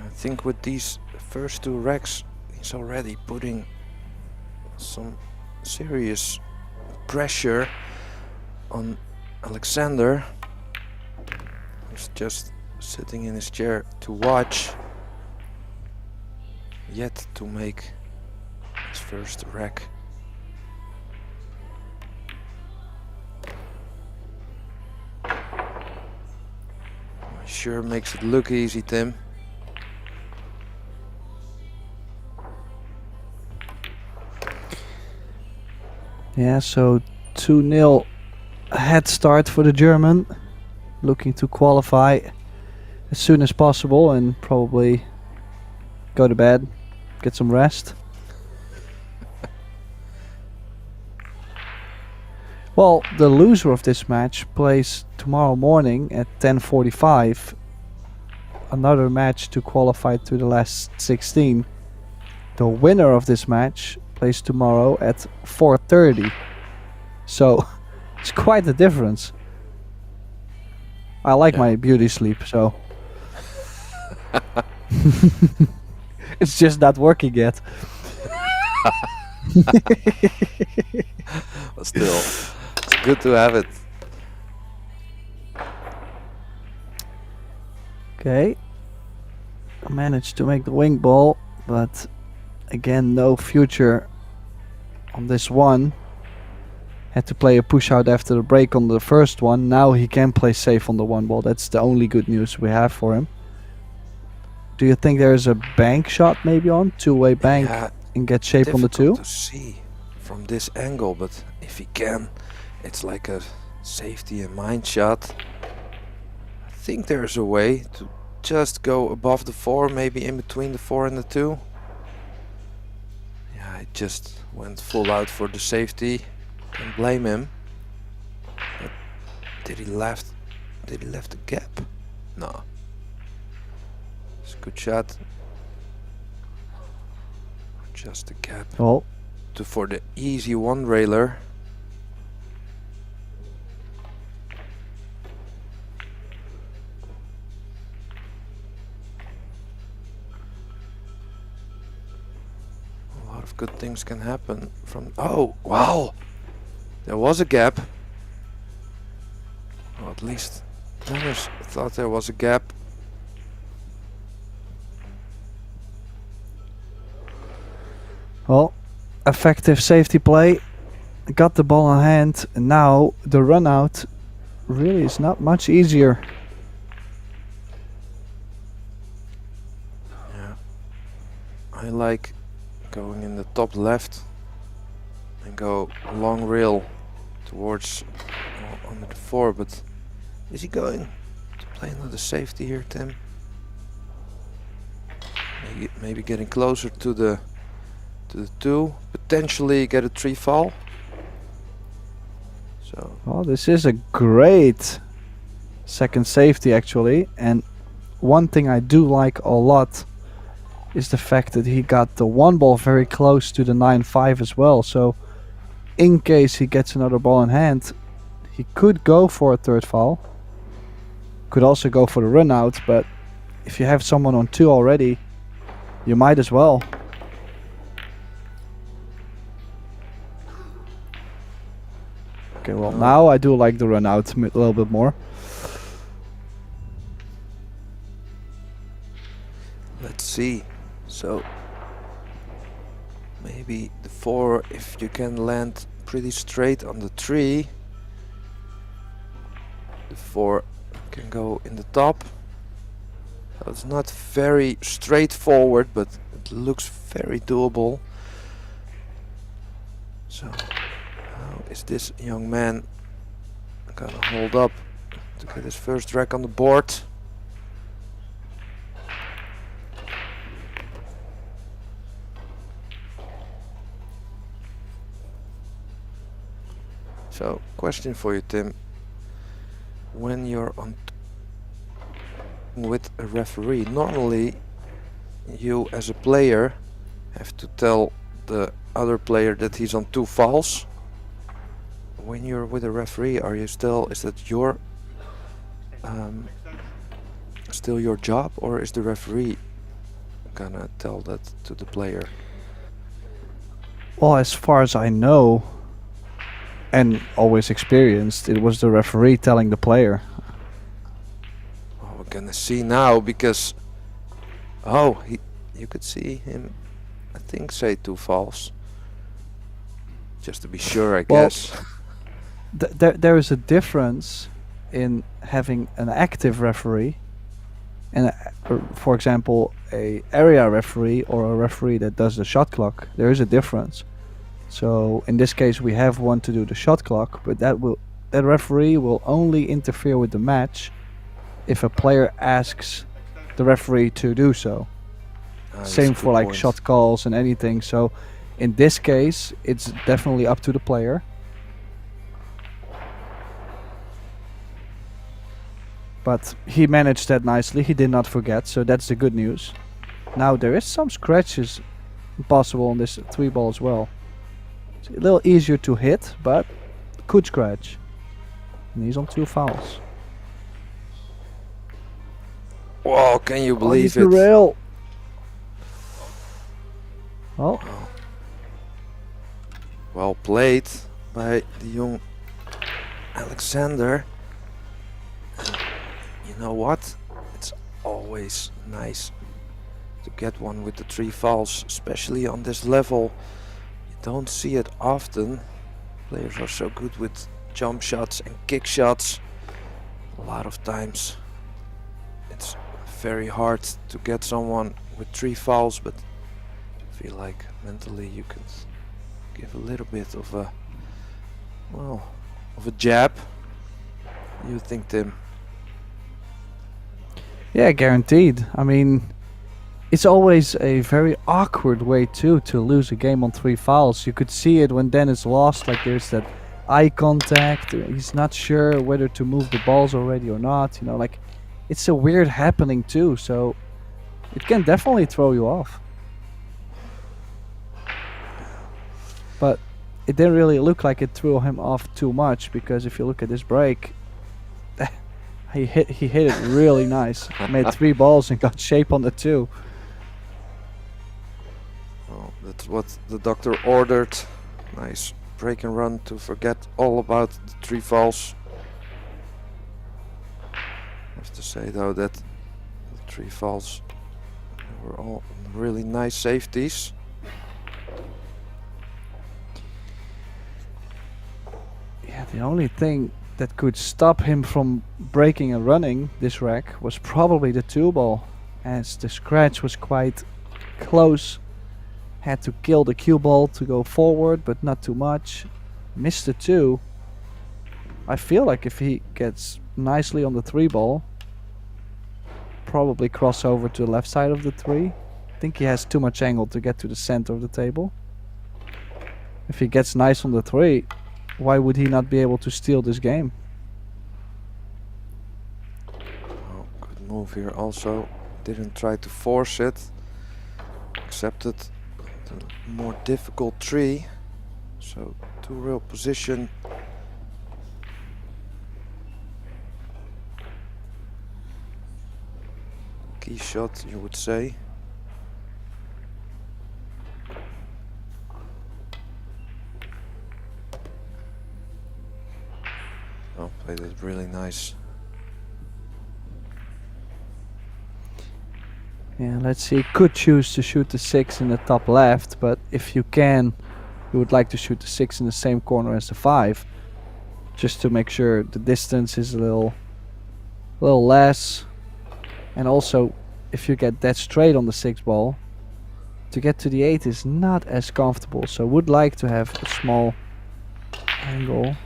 I think with these first 2 racks, he's already putting some serious pressure on Alexander, who's just sitting in his chair to watch, yet to make his first rack. Sure makes it look easy, Tim. Yeah, so 2-0 head start for the German, looking to qualify as soon as possible and probably go to bed, get some rest. Well, the loser of this match plays tomorrow morning at 10:45 another match to qualify to the last 16. The winner of this match plays tomorrow at 4:30. So it's quite a difference. I like my beauty sleep, so it's just not working yet. But still, it's good to have it. Okay, I managed to make the wing ball, but again, no future on this one. Had to play a push out after the break on the first one. Now he can play safe on the 1 ball. That's the only good news we have for him. Do you think there is a bank shot maybe on? Two-way bank and get shape on the 2? To see. from this angle, but if he can, it's like a safety and mine shot. I think there's a way to just go above the 4, maybe in between the 4 and the 2. Yeah, I just went full out for the safety. Can't blame him. But did he left a gap? No. It's a good shot. Just a gap. Oh, For the easy one railer. A lot of good things can happen from. Oh wow, there was a gap. Well, at least Dennis thought there was a gap. well, effective safety play. Got the ball in hand, and now the run out really is not much easier. Yeah, I like going in the top left and go long rail towards under the 4, but is he going to play another safety here, Tim? Maybe getting closer to the 2, potentially get a 3 foul. So Well, this is a great second safety actually, and one thing I do like a lot is the fact that he got the 1 ball very close to the 9-5 as well, so in case he gets another ball in hand, he could go for a 3rd foul. Could also go for the run out, but if you have someone on 2 already, you might as well. Okay, well now I do like the run out a little bit more. let's see. So maybe the 4, if you can land pretty straight on the 3, the 4 can go in the top. So it's not very straightforward, but it looks very doable. So how is this young man gonna hold up to get his first rack on the board? So, question for you, Tim. When you're on with a referee, normally you as a player have to tell the other player that he's on 2 fouls. When you're with a referee, are you still, is that your still your job, or is the referee gonna tell that to the player? Well, as far as I know, and always experienced, it was the referee telling the player. Oh, we're gonna see now, because you could see him, I think, say 2 fouls, just to be sure, I Well, guess. There is a difference in having an active referee and for example a area referee or a referee that does the shot clock. There is a difference. So in this case we have one to do the shot clock, but that referee will only interfere with the match if a player asks the referee to do so. That's Same a for good like point. shot calls and anything. So in this case it's definitely up to the player. But he managed that nicely, he did not forget, so that's the good news. Now there is some scratches possible on this 3 ball as well. It's a little easier to hit, but could scratch. And he's on 2 fouls. Whoa, can you believe Oh, he's it? the rail. Oh, Well played by the young Alexander. And you know what? It's always nice to get one with the 3 fouls, especially on this level. You don't see it often. Players are so good with jump shots and kick shots. A lot of times it's very hard to get someone with 3 fouls, but I feel like mentally you can give a little bit of a, well, of a jab. You think, Tim? Yeah, guaranteed. I mean, it's always a very awkward way too to lose a game on 3 fouls. You could see it when Dennis lost, like there's that eye contact. He's not sure whether to move the balls already or not. You know, like it's a weird happening too, so it can definitely throw you off. But it didn't really look like it threw him off too much, because if you look at this break, he hit it really nice. Made 3 balls and got shape on the 2. Well, that's what the doctor ordered. Nice break and run to forget all about the 3 fouls. I have to say though that the 3 fouls were all really nice safeties. Yeah, the only thing that could stop him from breaking and running this rack was probably the 2 ball, as the scratch was quite close. Had to kill the cue ball to go forward, but not too much. Missed the 2. I feel like if he gets nicely on the 3 ball, probably cross over to the left side of the 3. I think he has too much angle to get to the center of the table. If he gets nice on the 3, why would he not be able to steal this game? Oh, good move here also. Didn't try to force it. Accepted the more difficult 3. So 2 real position. Key shot, you would say. Oh, played it really nice. Yeah, let's see. Could choose to shoot the 6 in the top left, but if you can, you would like to shoot the 6 in the same corner as the 5, just to make sure the distance is a little less. And also, if you get dead straight on the 6 ball, to get to the 8 is not as comfortable. So would like to have a small angle.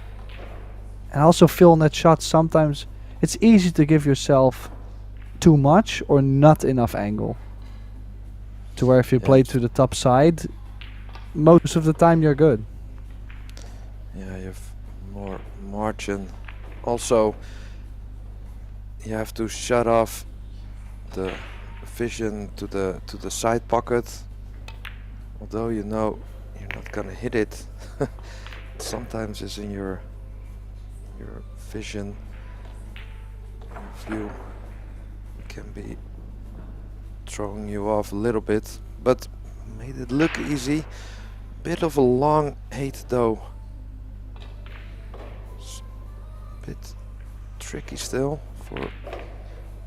And also feel in that shot, sometimes it's easy to give yourself too much or not enough angle. To where if you play to the top side, most of the time you're good. Yeah, you have more margin. Also, you have to shut off the vision to the side pocket. Although you know you're not gonna hit it, sometimes it's in your vision, your view. Can be throwing you off a little bit, but made it look easy. Bit of a long 8 though. It's a bit tricky still for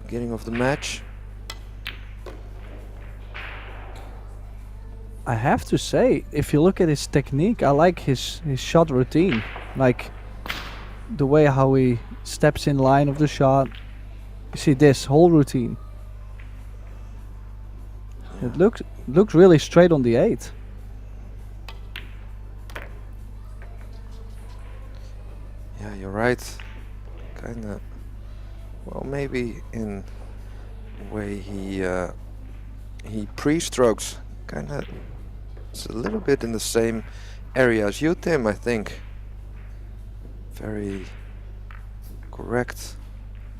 beginning of the match. I have to say, if you look at his technique, I like his shot routine. Like the way how he steps in line of the shot. You see this whole routine. It looked really straight on the 8. Yeah, you're right. Kinda. Well, maybe in the way he pre-strokes, kinda. It's a little bit in the same area as you, Tim. I think. Very correct.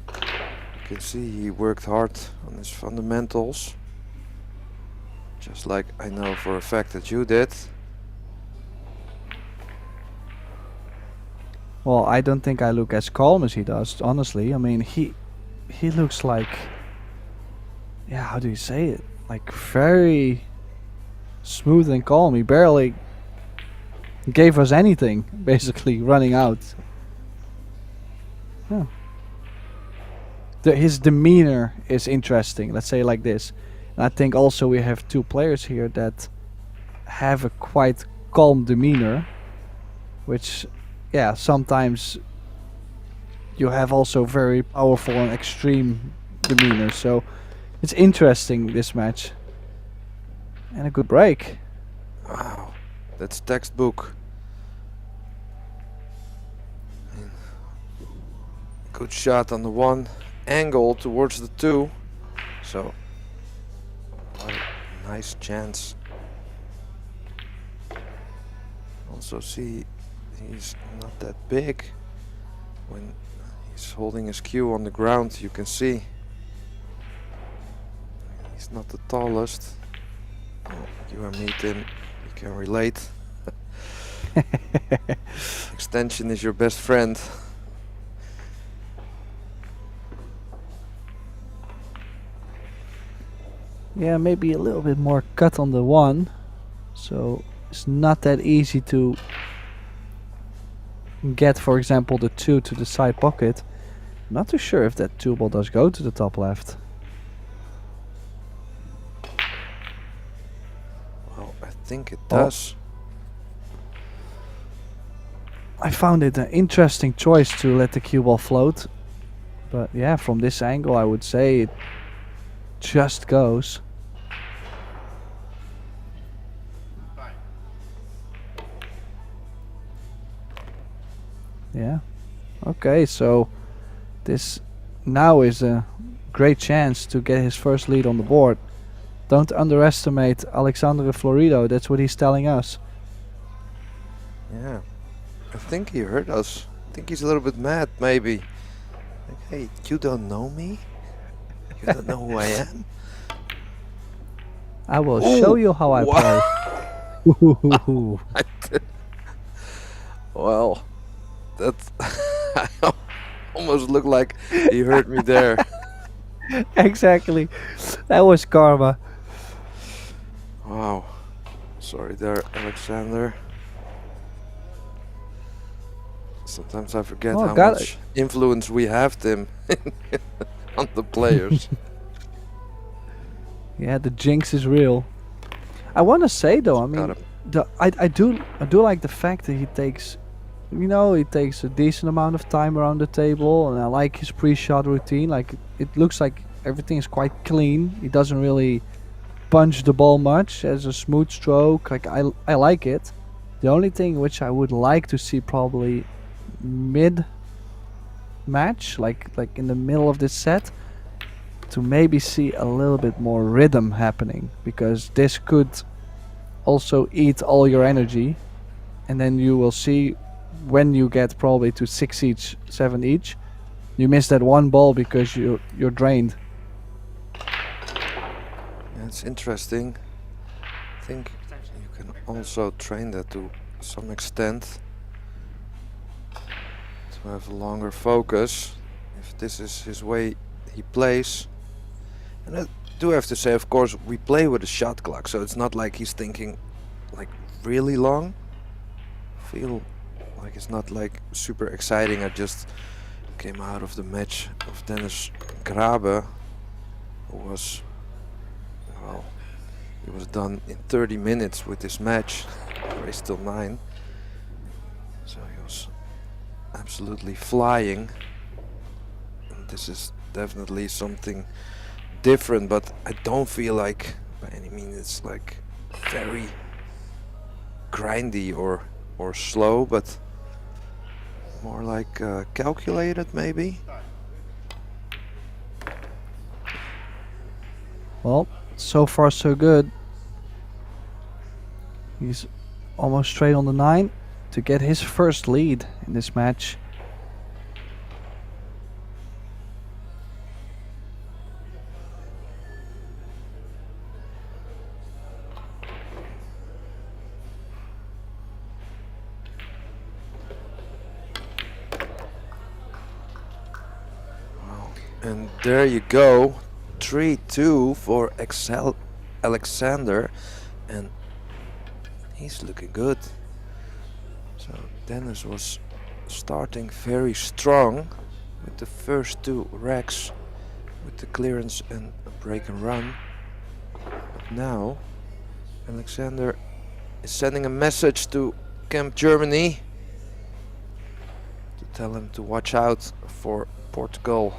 You can see he worked hard on his fundamentals, just like I know for a fact that you did. Well, I don't think I look as calm as he does, honestly. I mean, he looks like, yeah, how do you say it? Like very smooth and calm. He barely gave us anything, basically, running out. Yeah. His demeanor is interesting, let's say like this. And I think also we have 2 players here that have a quite calm demeanor, which, yeah, sometimes you have also very powerful and extreme demeanor. So it's interesting, this match. And a good break. Wow, That's textbook. Good shot on the 1, angle towards the 2. So, what a nice chance. Also see, he's not that big. When he's holding his cue on the ground, you can see he's not the tallest. Oh, you and me, Tim, you can relate. Extension is your best friend. Yeah, maybe a little bit more cut on the 1, so it's not that easy to get, for example, the 2 to the side pocket. Not too sure if that 2 ball does go to the top left. Well, I think it Oh. does. I found it an interesting choice to let the cue ball float, but yeah, from this angle I would say it just goes. Yeah. Okay, so this now is a great chance to get his first lead on the board. Don't underestimate Alexandre Florido, that's what he's telling us. Yeah, I think he heard us. I think he's a little bit mad, maybe. Like, hey, you don't know me? You don't know who I am? I will show you how I play. Ooh. Well, that I almost looked like he heard me there. Exactly. That was karma. Wow. Sorry there, Alexander. Sometimes I forget Oh, how got much influence we have, Tim, on the players. Yeah, the jinx is real. I want to say though, I Got mean, him. I do like the fact that he takes, you know, he takes a decent amount of time around the table, and I like his pre-shot routine. Like it looks like everything is quite clean. He doesn't really punch the ball much, as a smooth stroke. Like I like it. The only thing which I would like to see probably mid match, like in the middle of this set, to maybe see a little bit more rhythm happening, because this could also eat all your energy, and then you will see when you get probably to 6 each, 7 each, you miss that one ball because you're drained. Yeah, it's interesting. I think you can also train that to some extent, to have a longer focus, if this is his way he plays. And I do have to say, of course, we play with a shot clock, so it's not like he's thinking like really long. Feel like it's not like super exciting. I just came out of the match of Dennis Grabe, who was, well, he was done in 30 minutes with this match, race till 9. So he was absolutely flying. And this is definitely something different, but I don't feel like by any means it's like very grindy or slow, but more like calculated maybe. Well, so far so good. He's almost straight on the 9 to get his first lead in this match. And there you go, 3-2 for Alexander, and he's looking good. So Dennis was starting very strong with the first 2 racks, with the clearance and a break and run. But now Alexander is sending a message to Camp Germany to tell him to watch out for Portugal.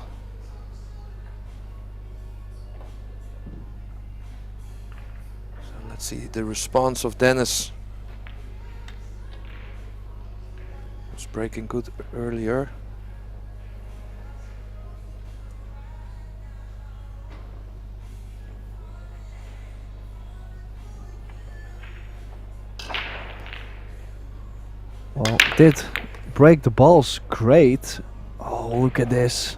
Let's see the response of Dennis. breaking good earlier. Well, did break the balls great. Oh, look at this.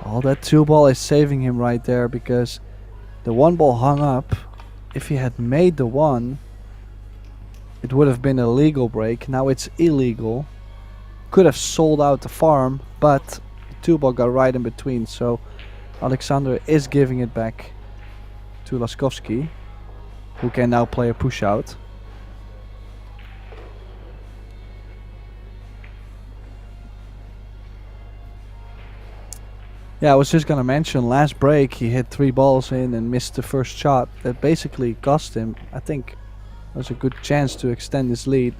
Oh, that 2 ball is saving him right there because the 1 ball hung up. If he had made the 1, it would have been a legal break. Now it's illegal. Could have sold out the farm, but the 2 ball got right in between. So Alexander is giving it back to Laskovsky, who can now play a push out. Yeah, I was just gonna mention, last break he hit 3 balls in and missed the first shot. That basically cost him, I think, was a good chance to extend his lead.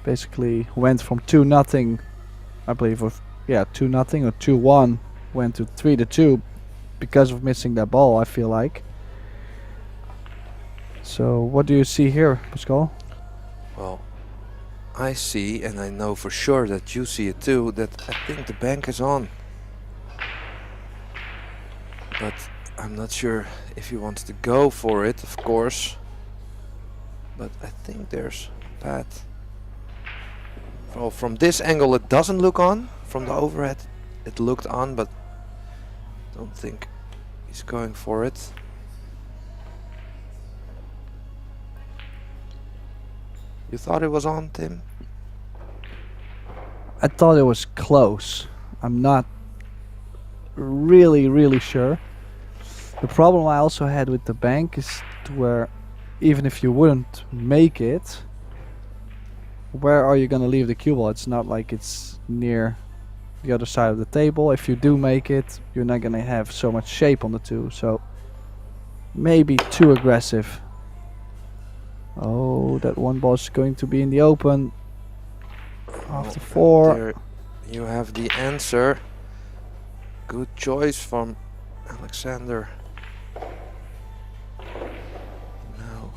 Basically went from 2-0, I believe, or 2-0 or 2-1, went to 3-2 because of missing that ball, I feel like. So what do you see here, Pascal? Well, I see, and I know for sure that you see it too, that I think the bank is on. But I'm not sure if he wants to go for it, of course. But I think there's a path. Well, from this angle it doesn't look on. From the overhead it looked on, but I don't think he's going for it. You thought it was on, Tim? I thought it was close. I'm not really sure. The problem I also had with the bank is to where even if you wouldn't make it, where are you gonna leave the cue ball? It's not like it's near the other side of the table. If you do make it, you're not gonna have so much shape on the 2, so maybe too aggressive. Oh, that 1 ball is going to be in the open after 4. There you have the answer. Good choice from Alexander. Now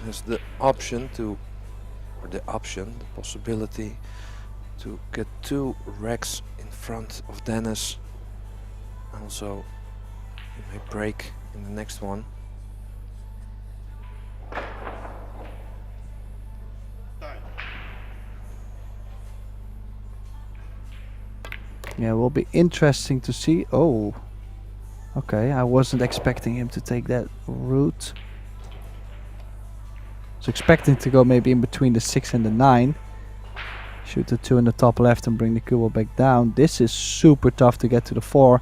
there's the option to, or the possibility to get 2 racks in front of Dennis. Also, he may break in the next one. Yeah, will be interesting to see. Oh, okay, I wasn't expecting him to take that route. Was expecting to go maybe in between the 6 and the 9. Shoot the 2 in the top left and bring the cue ball back down. This is super tough to get to the 4.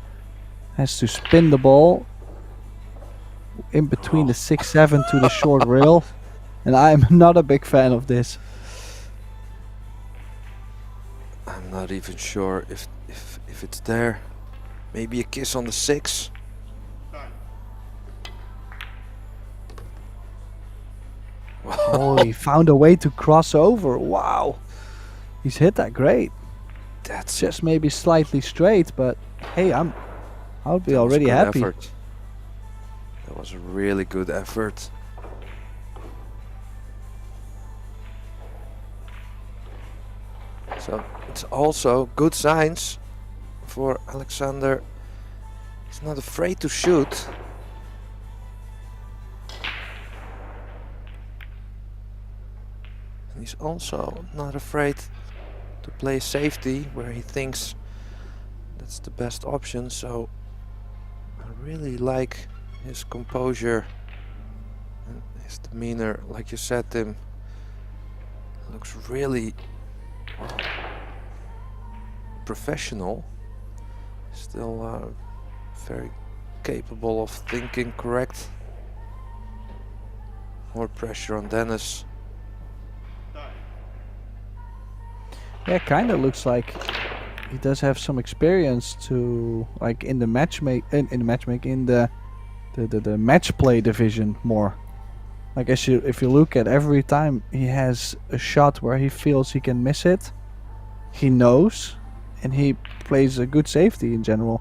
Has to spin the ball in between the 6-7 to the short rail. And I'm not a big fan of this. I'm not even sure if it's there. Maybe a kiss on the 6. Oh, he found a way to cross over. Wow. He's hit that great. That's Just maybe slightly straight, but hey, I'll be already happy. Effort. That was a really good effort. So it's also good signs for Alexander. He's not afraid to shoot. And he's also not afraid to play safety where he thinks that's the best option. So I really like his composure and his demeanor. Like you said, Tim, looks really professional. Still very capable of thinking correct. More pressure on Dennis. Yeah, kind of looks like he does have some experience to, like, in the match play division more. Like, if you look at every time he has a shot where he feels he can miss it, he knows, and he plays a good safety in general.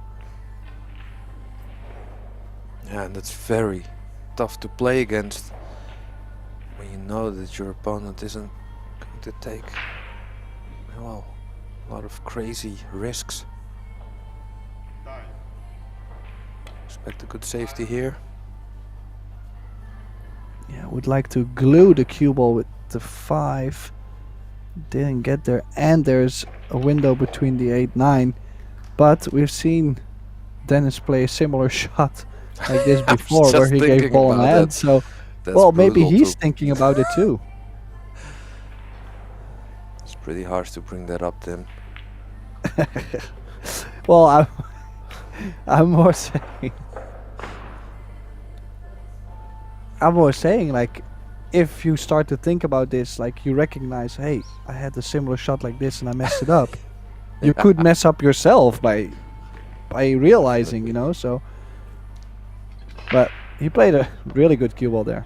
Yeah, and that's very tough to play against. when you know that your opponent isn't going to take, well, a lot of crazy risks. Expect a good safety here. Yeah, would like to glue the cue ball with the 5. Didn't get there, and there's a window between the 8-9. But we've seen Dennis play a similar shot like this before, where just he gave thinking ball in about hand. that. So, That's well, maybe brutal he's too. thinking about it too. It's pretty harsh to bring that up, Tim. Well, I'm more saying. I'm more saying, like, if you start to think about this, like, you recognize, hey, I had a similar shot like this and I messed it up. You could mess up yourself by realizing, you know. So, but he played a really good cue ball there.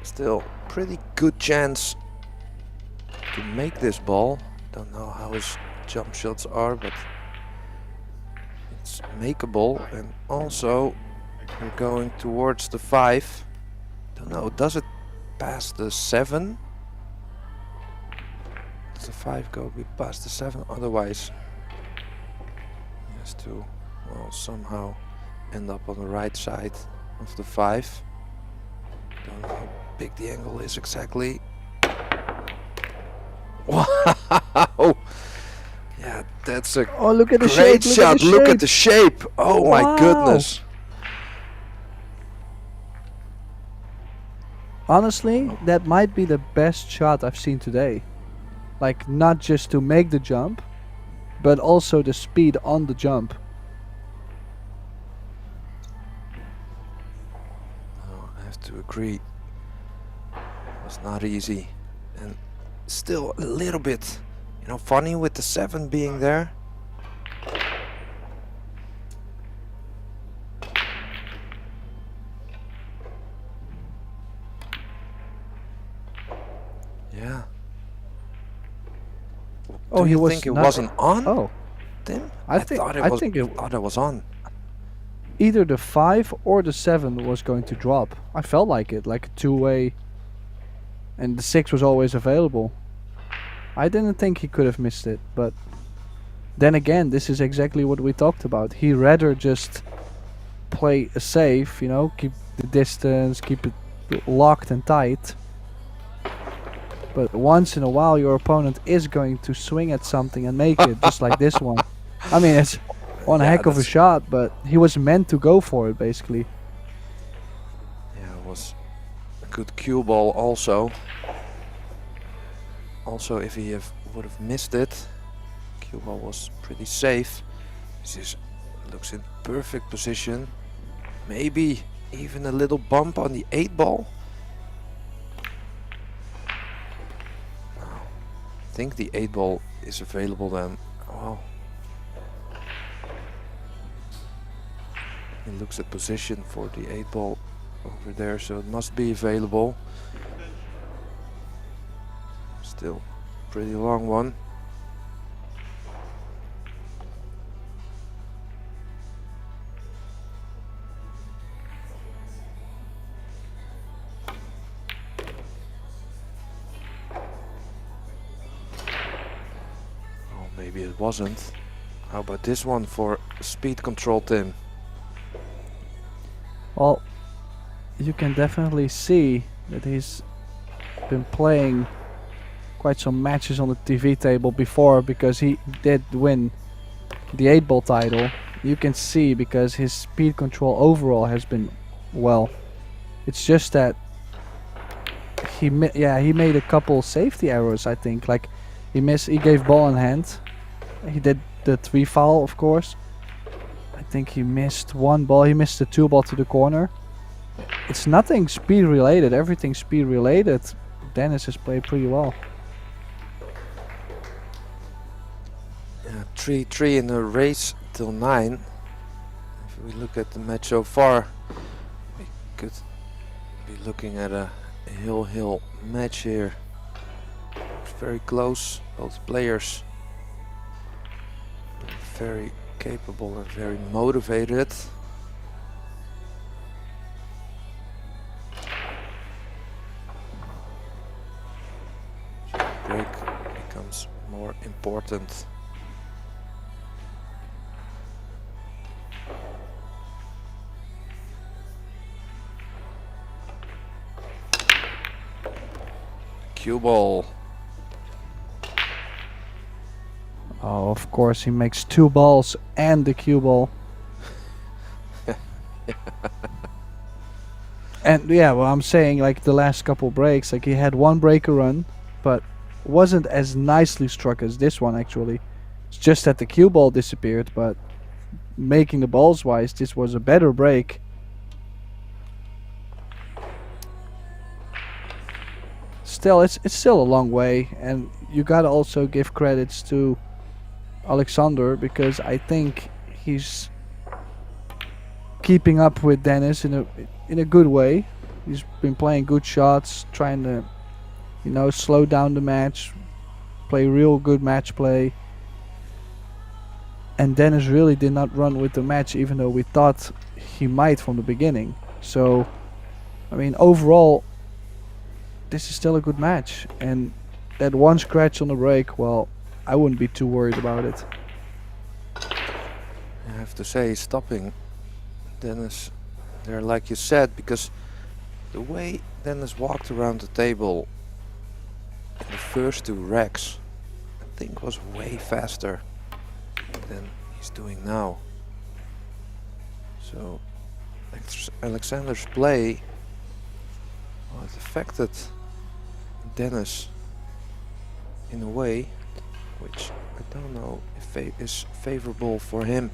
Still, pretty good chance to make this ball. Don't know how his jump shots are, but it's makeable. And also, we're going towards the 5. Don't know, does it pass the 7? Does the 5 go past the 7? Otherwise, he has to, well, somehow end up on the right side of the 5. Don't know how big the angle is exactly. Wow! Yeah, that's a Oh, look at the great shape! shot. Look at the shape. Oh my Wow. goodness. Honestly, that might be the best shot I've seen today. Like, not just to make the jump, but also the speed on the jump. Oh, I have to agree. It was not easy. And still a little bit, you know, funny with the 7 being there. Yeah. Oh, Do he you was think it not- wasn't on, Oh, Tim? I think thought it I was. think it Thought it was on. either the 5 or the 7 was going to drop. I felt like it, like a two-way, and the 6 was always available. I didn't think he could have missed it, but then again, this is exactly what we talked about. He'd rather just play a safe, you know, keep the distance, keep it locked and tight. But once in a while, your opponent is going to swing at something and make it, just like this one. I mean, it's one Yeah, heck of a that's- shot, but he was meant to go for it, basically. Yeah, it was a good cue ball also. Also, if he would have missed it, cue ball was pretty safe. This is, looks in perfect position. Maybe even a little bump on the 8 ball. I think the 8 ball is available then. Well, he looks at position for the 8 ball over there, so it must be available. Still pretty long one. Oh, maybe it wasn't. How about this one for speed control, Tim? Well, you can definitely see that he's been playing quite some matches on the TV table before, because he did win the 8-ball title. You can see because his speed control overall has been well. It's just that he made a couple safety errors, I think. Like he gave ball in hand. He did the 3 foul, of course. I think he missed 1 ball. He missed the 2 ball to the corner. It's nothing speed related. Everything speed related. Dennis has played pretty well. Yeah, 3-3 in the race till 9. If we look at the match so far, we could be looking at a hill match here. It's very close. Both players very capable and very motivated. important. Cue ball. Oh, of course, he makes 2 balls and the cue ball. And yeah, well, I'm saying like the last couple breaks, like he had 1 breaker run, but wasn't as nicely struck as this one actually. It's just that the cue ball disappeared, but making the balls wise, this was a better break. Still, it's still a long way, and you gotta also give credits to Alexander, because I think he's keeping up with Dennis in a good way. He's been playing good shots, trying to, you know, slow down the match, play real good match play. And Dennis really did not run with the match, even though we thought he might from the beginning. So, I mean, overall, this is still a good match. And that 1 scratch on the break, well, I wouldn't be too worried about it. I have to say, stopping Dennis there, like you said, because the way Dennis walked around the table in the first 2 racks, I think was way faster than he's doing now. So Alexander's play, well, it affected Dennis in a way which I don't know if is favorable for him.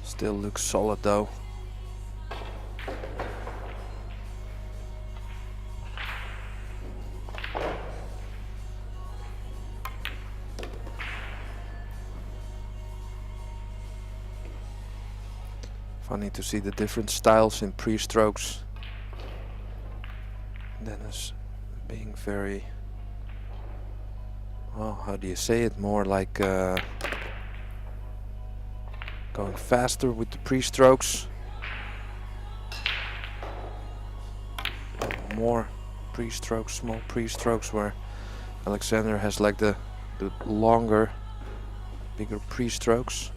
Still looks solid though. Funny to see the different styles in pre-strokes. Dennis being very, well, how do you say it, more like going faster with the pre-strokes. More pre-strokes, small pre-strokes, where Alexander has like the longer, bigger pre-strokes.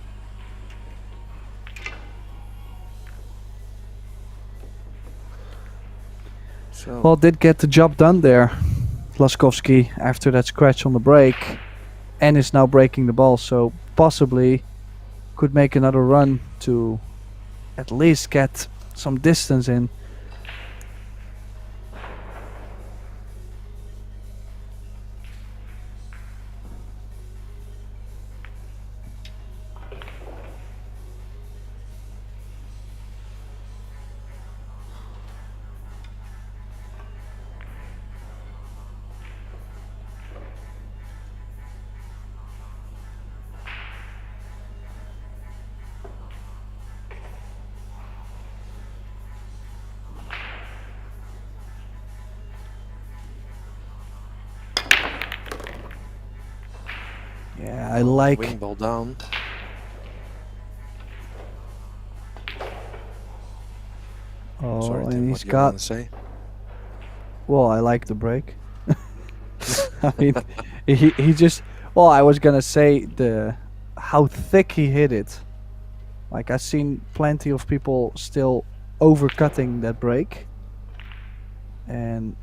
So Well, did get the job done there, Laskowski, after that scratch on the break, and is now breaking the ball, so possibly could make another run to at least get some distance in. Yeah, I like. wing ball down. Oh, Sorry, Tim, and what he's you got. want to say? Well, I like the break. I mean, he just. Well, I was gonna say how thick he hit it. Like, I've seen plenty of people still overcutting that break, and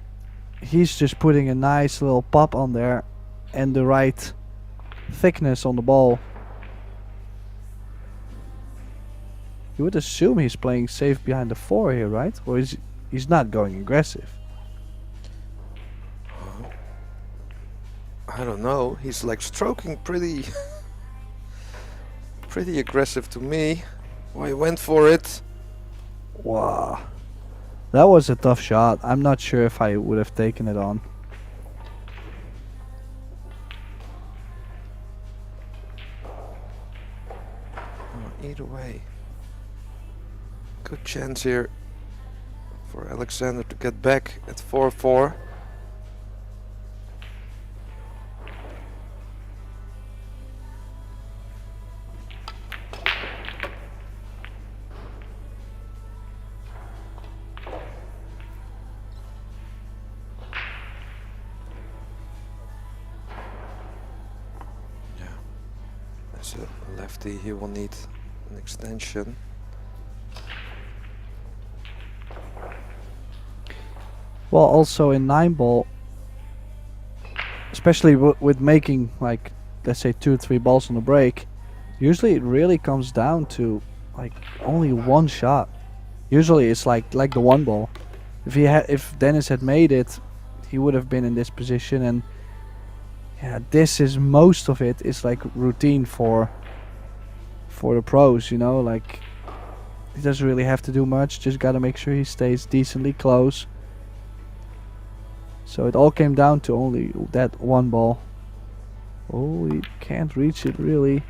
he's just putting a nice little pop on there, and the right thickness on the ball. You would assume he's playing safe behind the 4 here, right? Or he's not going aggressive? I don't know. He's like stroking pretty pretty aggressive to me. Well, he went for it. Wow. That was a tough shot. I'm not sure if I would have taken it on. Either way, good chance here for Alexander to get back at 4-4. It's a lefty, he will need an extension. Well, also in 9-ball, especially with making like, let's say 2 or 3 balls on the break, usually it really comes down to like only one shot. Usually it's like the 1 ball. If Dennis had made it, he would have been in this position, and yeah, this is most of it is like routine for the pros, you know, like he doesn't really have to do much, just gotta make sure he stays decently close. So it all came down to only that 1 ball. Oh, he can't reach it really.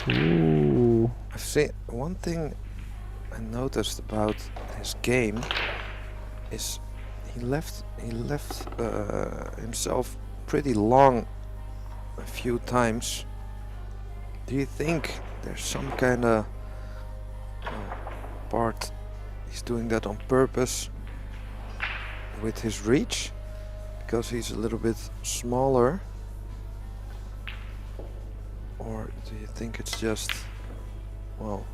Ooh. I've seen one thing I noticed about his game is he left himself pretty long a few times. Do you think there's some kind of part he's doing that on purpose with his reach, because he's a little bit smaller? Or do you think it's just, well,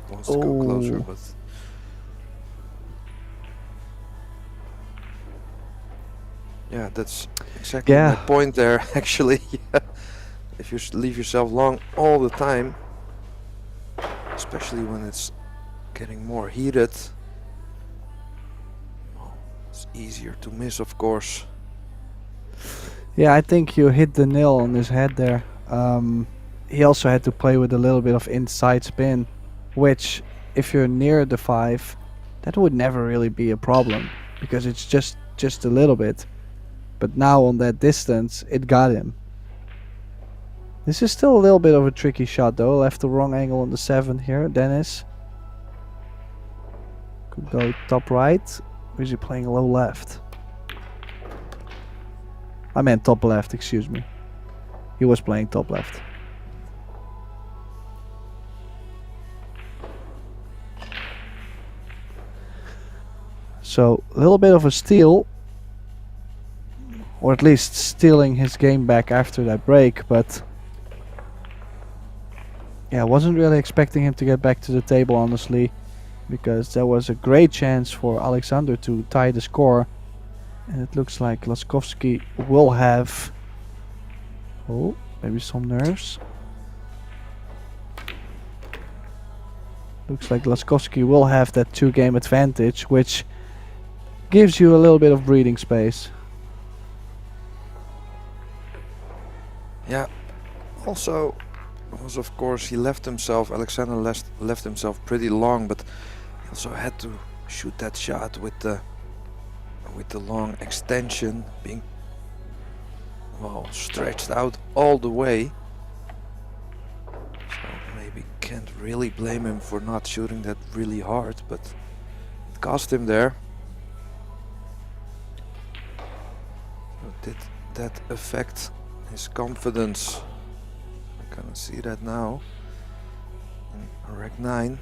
wants to go closer, but yeah, that's exactly my point there, actually. Yeah. If you leave yourself long all the time, especially when it's getting more heated, well, it's easier to miss, of course. Yeah, I think you hit the nail on his head there. He also had to play with a little bit of inside spin, which if you're near the 5, that would never really be a problem, because it's just a little bit. But now on that distance, it got him. This is still a little bit of a tricky shot though. Left the wrong angle on the 7 here, Dennis. Could go top right. Or is he playing low left? I meant top left, excuse me. He was playing top left. So a little bit of a steal, or at least stealing his game back after that break, but yeah, I wasn't really expecting him to get back to the table, honestly, because there was a great chance for Alexander to tie the score, and it looks like Laskowski will have, oh, maybe some nerves. Looks like Laskowski will have that 2-game advantage, which gives you a little bit of breathing space. Yeah, also was, of course, he left himself, Alexander left himself pretty long, but he also had to shoot that shot with the long extension, being, well, stretched out all the way. So maybe can't really blame him for not shooting that really hard, but it cost him there. So did that affect his confidence? I can see that now in Rec 9.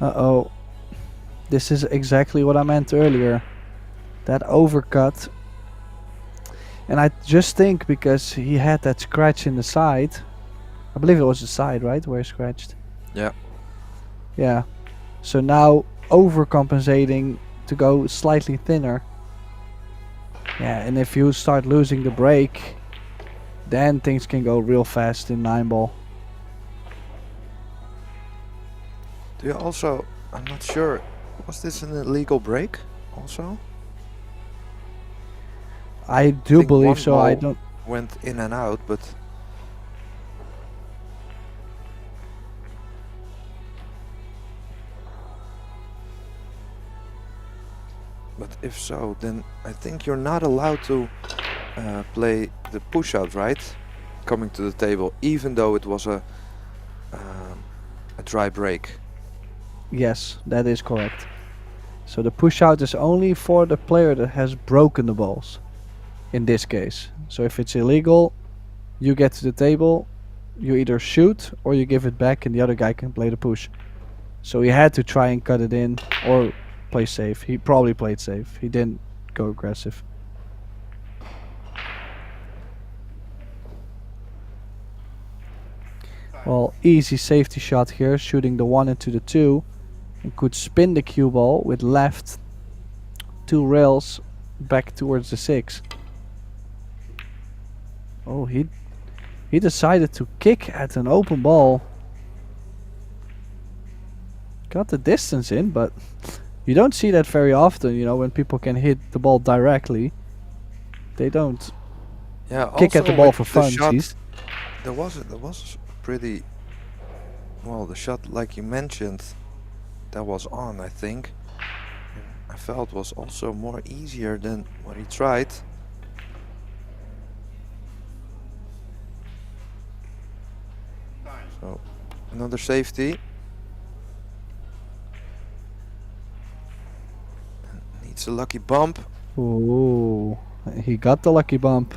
Uh-oh. This is exactly what I meant earlier. That overcut. And I just think because he had that scratch in the side. I believe it was the side, right? Where he scratched. Yeah. Yeah. So now overcompensating to go slightly thinner. Yeah, and if you start losing the break, then things can go real fast in 9-ball. Do you also, I'm not sure, was this an illegal break also? I do think believe one so. I ball don't. went in and out, but if so, then I think you're not allowed to play the push out, right? Coming to the table, even though it was a dry break. Yes, that is correct. So the push out is only for the player that has broken the balls. In this case. So if it's illegal, you get to the table, you either shoot or you give it back and the other guy can play the push. So he had to try and cut it in or play safe. He probably played safe. He didn't go aggressive. Well, easy safety shot here, shooting the 1 into the 2. And could spin the cue ball with left 2 rails back towards the 6. Oh, he decided to kick at an open ball. Got the distance in, but you don't see that very often, you know, when people can hit the ball directly. They don't kick at the ball for fun. There was pretty well, the shot like you mentioned that was on, I think. I felt was also more easier than what he tried. So another safety. Needs a lucky bump. Ooh, he got the lucky bump.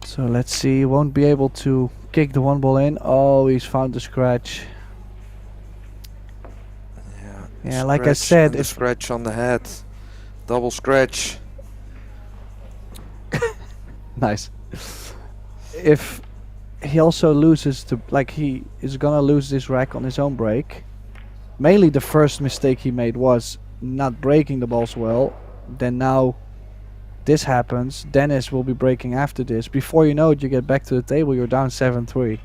So let's see, he won't be able to kick the 1 ball in. Oh, he's found the scratch. Yeah, like I said, if scratch on the head, double scratch. Nice. If he also loses the, like he is gonna lose this rack on his own break. Mainly the first mistake he made was not breaking the balls well. Then now this happens, Dennis will be breaking after this. Before you know it, you get back to the table, you're down 7-3.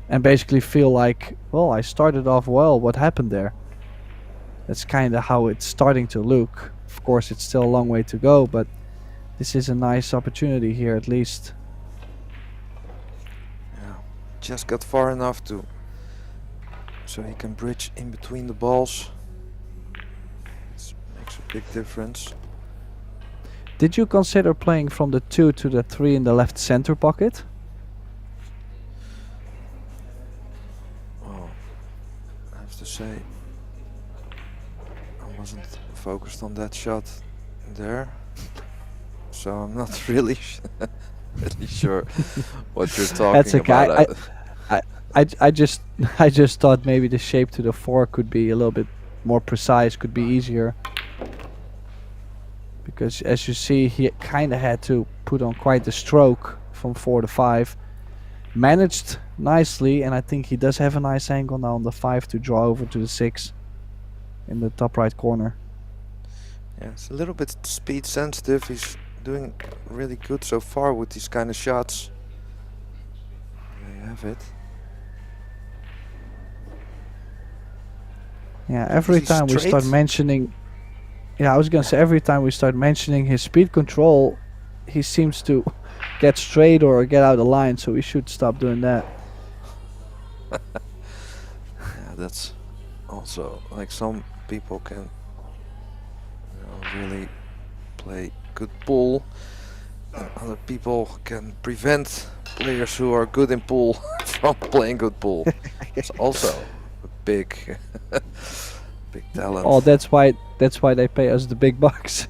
And basically feel like, well, I started off well, what happened there? That's kind of how it's starting to look. Of course, it's still a long way to go, but this is a nice opportunity here at least. Yeah, just got far enough to, so he can bridge in between the balls. It makes a big difference. Did you consider playing from the 2 to the 3 in the left center pocket? Oh, I have to say, I wasn't focused on that shot there, so I'm not really really sure what you're talking That's okay. about. I just thought maybe the shape to the 4 could be a little bit more precise, could be easier. Because as you see, he kind of had to put on quite the stroke from 4 to 5. Managed nicely, and I think he does have a nice angle now on the 5 to draw over to the 6 in the top right corner. Yeah, it's a little bit speed sensitive. He's doing really good so far with these kind of shots. There you have it. Yeah, every time we start mentioning... Yeah, I was gonna say, every time we start mentioning his speed control, he seems to get straight or get out of line, so we should stop doing that. Yeah, that's also, like, some people can, you know, really play good pool, and other people can prevent players who are good in pool from playing good pool. It's also a big big talent. Oh, that's why they pay us the big bucks,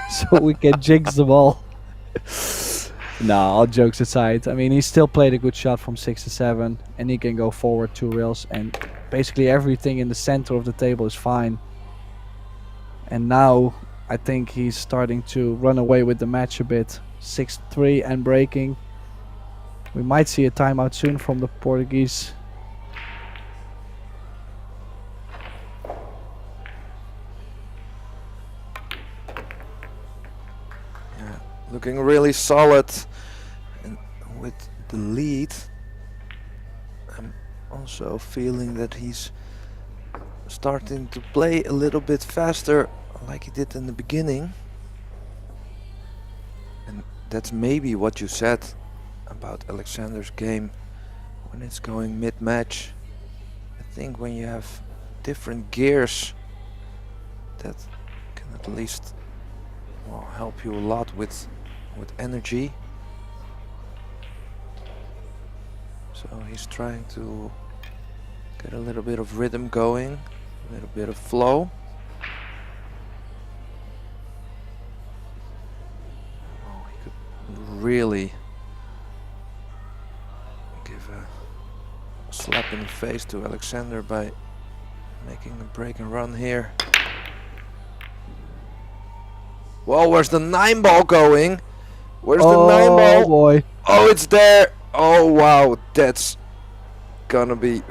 so we can jinx them all. No, all jokes aside, I mean, he still played a good shot from 6 to 7, and he can go forward 2 rails, and basically everything in the center of the table is fine. And now I think he's starting to run away with the match a bit. 6-3 and breaking. We might see a timeout soon from the Portuguese. Looking really solid, and with the lead I'm also feeling that he's starting to play a little bit faster like he did in the beginning, and that's maybe what you said about Alexander's game when it's going mid-match. I think when you have different gears, that can at least, well, help you a lot with energy. So he's trying to get a little bit of rhythm going, a little bit of flow. Oh, he could really give a slap in the face to Alexander by making a break and run here. Whoa, where's the 9-ball going? Where's the 9-ball? Oh boy. Oh, it's there. Oh wow, that's gonna be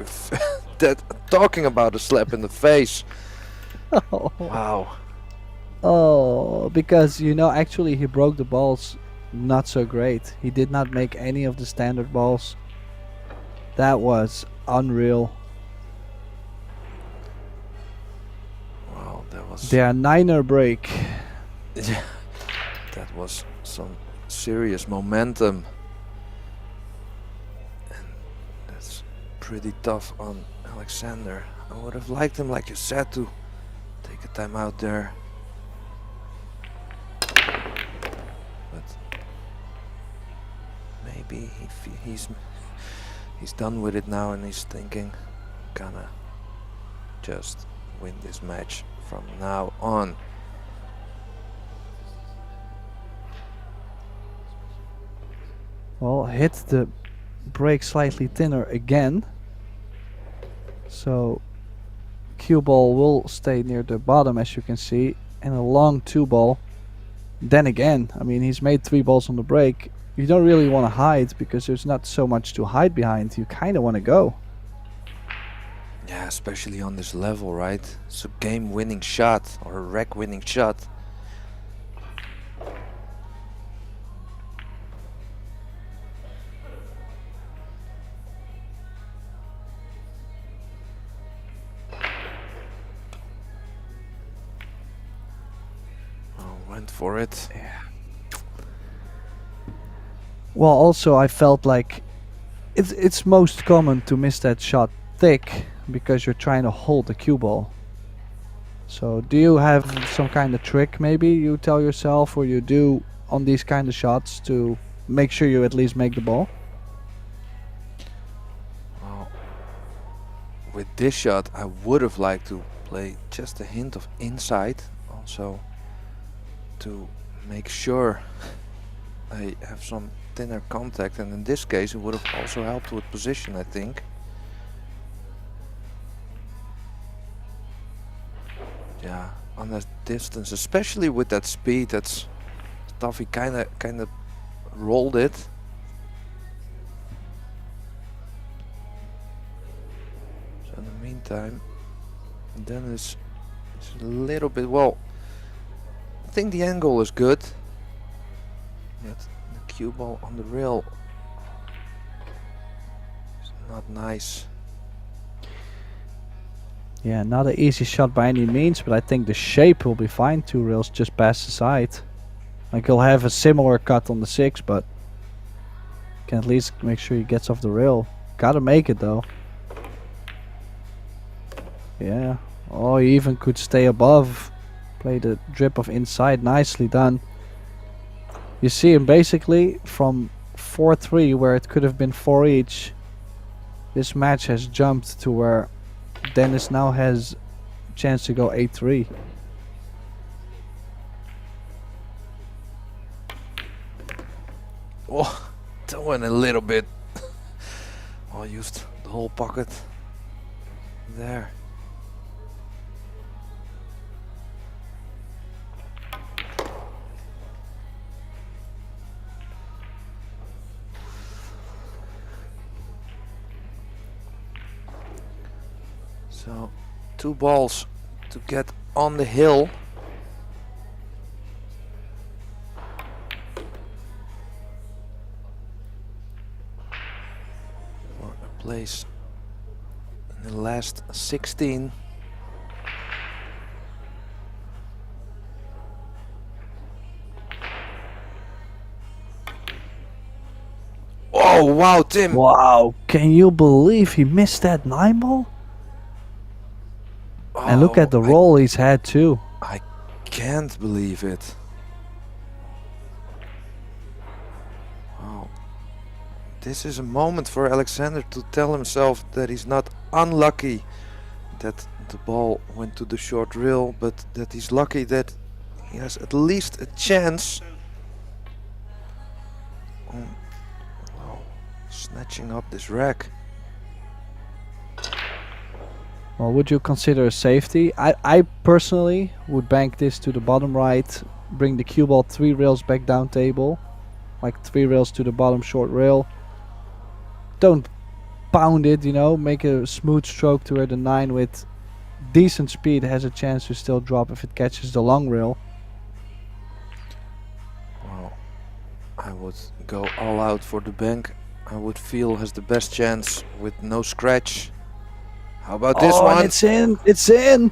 that. Talking about a slap in the face. Wow. Oh, because you know, actually he broke the balls not so great. He did not make any of the standard balls. That was unreal. Wow, that was. Their 9er break. Yeah, that was some serious momentum. And that's pretty tough on Alexander. I would have liked him, like you said, to take a time out there. But maybe he's done with it now and he's thinking, gonna just win this match from now on. Well, hit the break slightly thinner again. So cue ball will stay near the bottom, as you can see, and a long 2-ball. Then again, I mean, he's made 3 balls on the break. You don't really want to hide because there's not so much to hide behind. You kind of want to go. Yeah, especially on this level, right? It's a game-winning shot or a rack-winning shot. Went for it. Yeah. Well, also I felt like it's most common to miss that shot thick because you're trying to hold the cue ball. So do you have some kind of trick maybe you tell yourself or you do on these kind of shots to make sure you at least make the ball? Well, with this shot I would have liked to play just a hint of inside also, to make sure I have some thinner contact, and in this case it would have also helped with position, I think. Yeah, on that distance, especially with that speed, that's tough. He kind of rolled it. So in the meantime, Dennis is a little bit, well, I think the angle is good. Yet the cue ball on the rail is not nice. Yeah, not an easy shot by any means, but I think the shape will be fine. 2 rails just past the side. Like he'll have a similar cut on the 6, but can at least make sure he gets off the rail. Gotta make it though. Yeah. Oh, he even could stay above. Play the drip of inside, nicely done. You see him basically from 4-3 where it could have been 4 each. This match has jumped to where Dennis now has a chance to go 8-3. Oh, that went a little bit. I used the whole pocket there. So 2 balls to get on the hill. For a place in the last 16. Oh, wow, Tim. Wow, can you believe he missed that 9-ball? And look at the roll he's had too. I can't believe it. Wow. This is a moment for Alexander to tell himself that he's not unlucky that the ball went to the short rail, but that he's lucky that he has at least a chance. Wow. Snatching up this rack. Well, would you consider a safety? I personally would bank this to the bottom right, bring the cue ball 3 rails back down table, like 3 rails to the bottom short rail. Don't pound it, you know, make a smooth stroke to where the 9 with decent speed has a chance to still drop if it catches the long rail. Well, I would go all out for the bank. I would feel has the best chance with no scratch. How about this one? And it's in! It's in!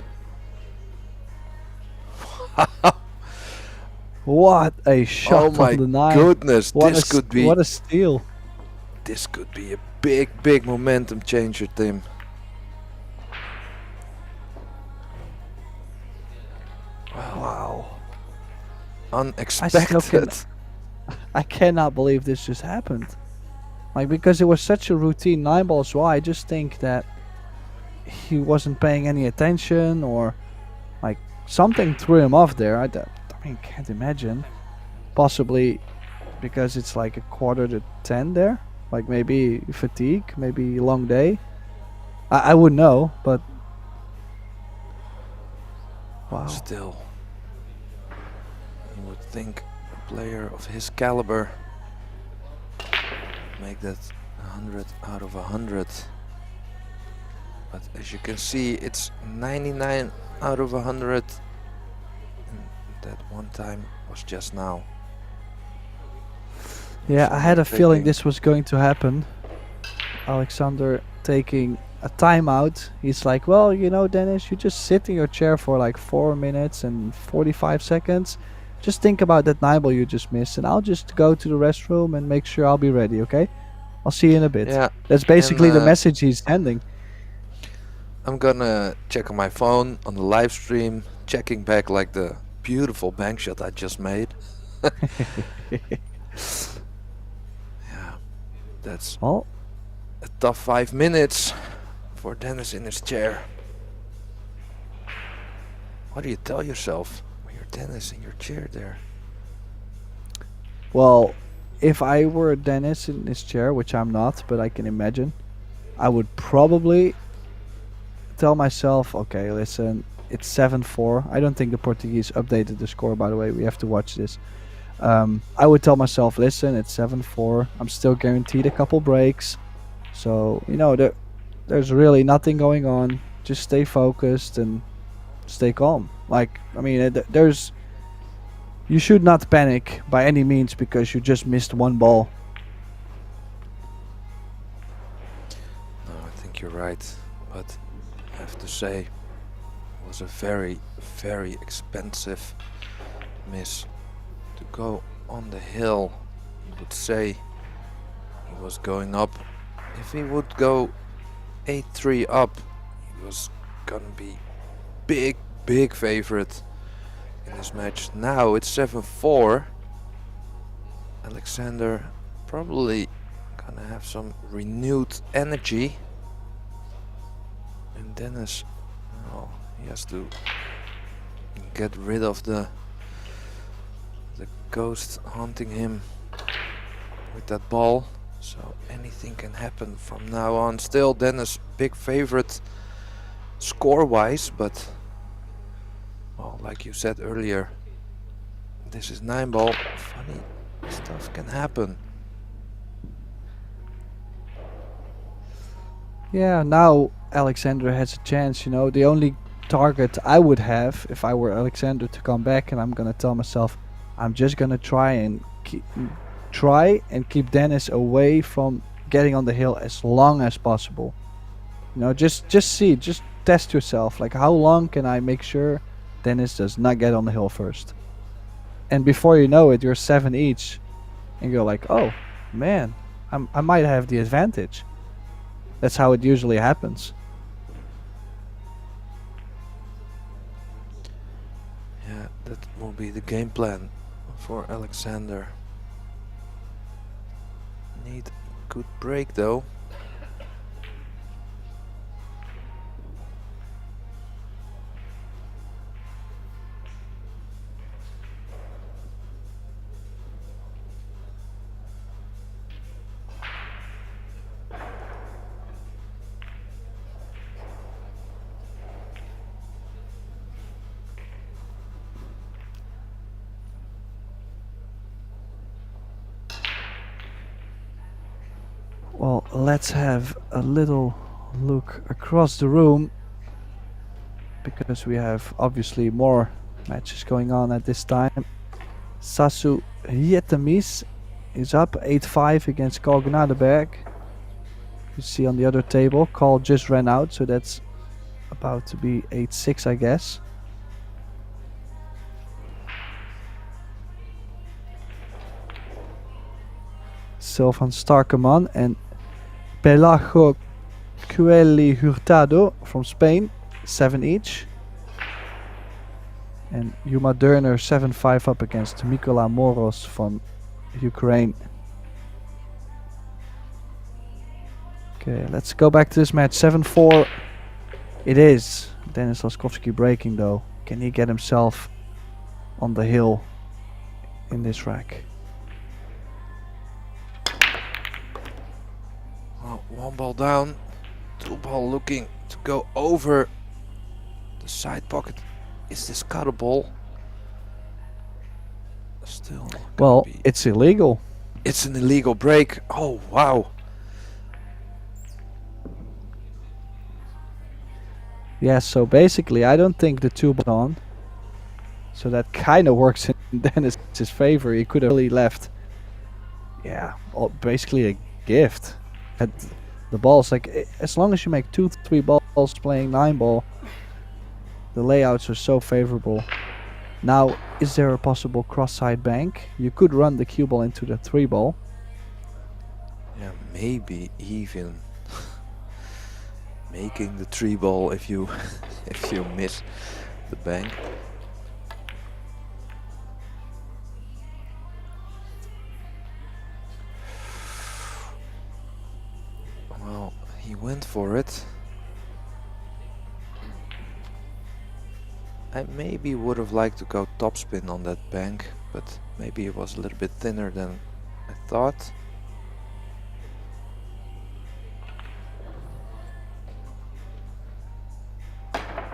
What a shot Oh my from the 9. goodness, What this could be what a steal. this could be a big momentum changer, Tim. Wow. Unexpected. I cannot believe this just happened. Like, because it was such a routine 9-ball as well, I just think that he wasn't paying any attention, or like something threw him off there. I mean, can't imagine. Possibly because it's like a 9:45 there. Like maybe fatigue, maybe long day. I wouldn't know, but wow. Still, you would think a player of his caliber make that 100 out of 100. But as you can see, it's 99 out of 100. And that one time was just now. Yeah, I had a feeling Taking- this was going to happen. Alexander taking a timeout. He's like, well, you know, Dennis, you just sit in your chair for like 4 minutes and 45 seconds. Just think about that 9-ball you just missed, and I'll just go to the restroom and make sure I'll be ready, okay? I'll see you in a bit. Yeah, That's basically the and, message he's sending. I'm gonna check on my phone on the live stream, checking back like the beautiful bank shot I just made. Yeah, that's Well, a tough 5 minutes for Dennis in his chair. What do you tell yourself when you're Dennis in your chair there? well, if I were Dennis in his chair, which I'm not, but I can imagine, I would probably tell myself, okay, listen, it's 7-4. I don't think the Portuguese updated the score, by the way. We have to watch this. I would tell myself, listen, it's 7-4. I'm still guaranteed a couple breaks. So, you know, there's really nothing going on. Just stay focused and stay calm. Like, I mean, you should not panic by any means because you just missed one ball. No, I think you're right, but I have to say it was a very expensive miss. To go on the hill, you would say he was going up. If he would go 8-3 up, he was gonna be big favorite in this match. Now it's 7-4. Alexander probably gonna have some renewed energy. And Dennis, well, he has to get rid of the ghost haunting him with that ball. So anything can happen from now on. Still Dennis big favorite score wise, but well, like you said earlier, this is 9-ball. Funny stuff can happen. Yeah, now Alexander has a chance, you know. The only target I would have if I were Alexander to come back, and I'm gonna tell myself I'm just gonna try and keep Dennis away from getting on the hill as long as possible. You know, just test yourself. Like, how long can I make sure Dennis does not get on the hill first? And before you know it, you're 7 each, and you're like, oh man, I might have the advantage. That's how it usually happens. Yeah, that will be the game plan for Alexander. Need a good break though. Well, let's have a little look across the room, because we have obviously more matches going on at this time. Sasu Hietamis is up 8-5 against Carl Gnadeberg. You see on the other table, Carl just ran out, so that's about to be 8-6, I guess. Sylvan Starkeman and Pelago Cueli Hurtado from Spain, 7 each. And Yuma Derner 7-5 up against Mikola Moros from Ukraine. Okay, let's go back to this match. 7-4 it is. Denis Laskovsky breaking though. Can he get himself on the hill in this rack? Well, one ball down, two ball looking to go over the side pocket. Is this cuttable? Still. Well, it's illegal. It's an illegal break. Oh wow. Yeah, so basically I don't think the two ball on. So that kind of works in Dennis's favor. He could have really left. Yeah, basically a gift. At the balls, like as long as you make 2-3 balls playing 9 ball, the layouts are so favorable. Now, is there a possible cross-side bank? You could run the cue ball into the 3 ball. Yeah, maybe even making the 3 ball if you if you miss the bank. Well, he went for it. I maybe would have liked to go topspin on that bank, but maybe it was a little bit thinner than I thought.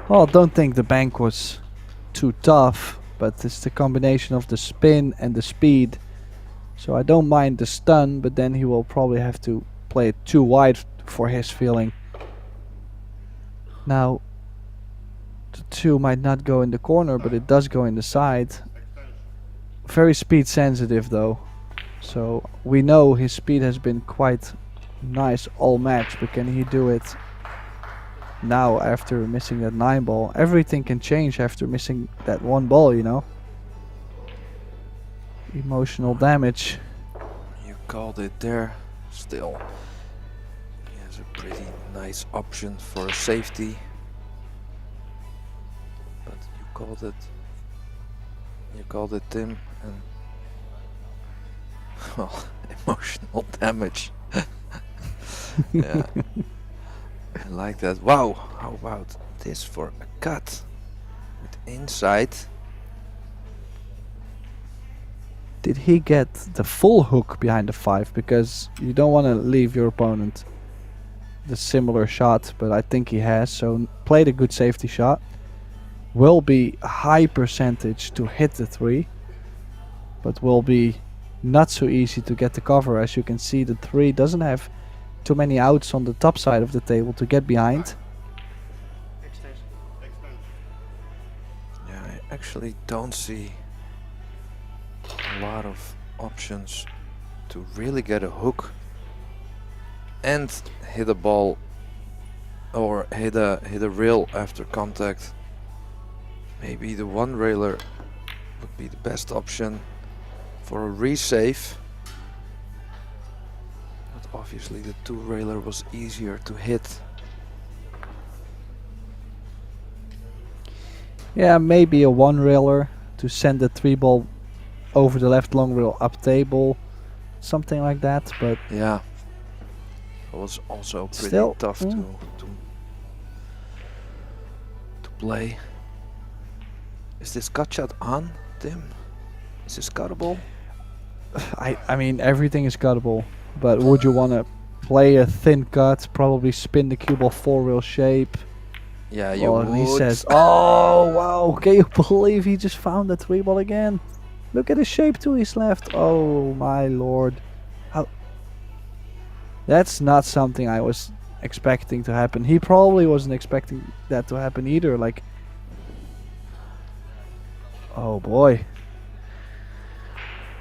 Well, I don't think the bank was too tough, but it's the combination of the spin and the speed. So I don't mind the stun, but then he will probably have to play it too wide for his feeling. Now, the 2 might not go in the corner, but it does go in the side. Very speed sensitive though. So we know his speed has been quite nice all match, but can he do it now after missing that 9 ball? Everything can change after missing that 1 ball, you know. Emotional damage. You called it there. Still, he has a pretty nice option for a safety. But you called it Tim, and well, emotional damage. Yeah. I like that. Wow, how about this for a cut with inside? Did he get the full hook behind the 5? Because you don't want to leave your opponent the similar shot, but I think he has. So played a good safety shot. Will be a high percentage to hit the 3, but will be not so easy to get the cover. As you can see, the 3 doesn't have too many outs on the top side of the table to get behind. Yeah, I actually don't see a lot of options to really get a hook and hit a ball or hit a rail after contact. Maybe the 1 railer would be the best option for a resave. obviously the two railer was easier to hit. Yeah, maybe a one railer to send the three ball over the left long rail up table, something like that. But Yeah, it was also pretty Still, tough to play. Is this cut shot on, Tim? Is this cuttable? I mean everything is cuttable. But would you want to play a thin cut? Probably spin the cue ball four rail shape. Yeah, you Well, would. he says, "Oh wow! Can you believe he just found the three ball again? Look at the shape to his left. Oh my lord! How? That's not something I was expecting to happen. He probably wasn't expecting that to happen either. Like, oh boy.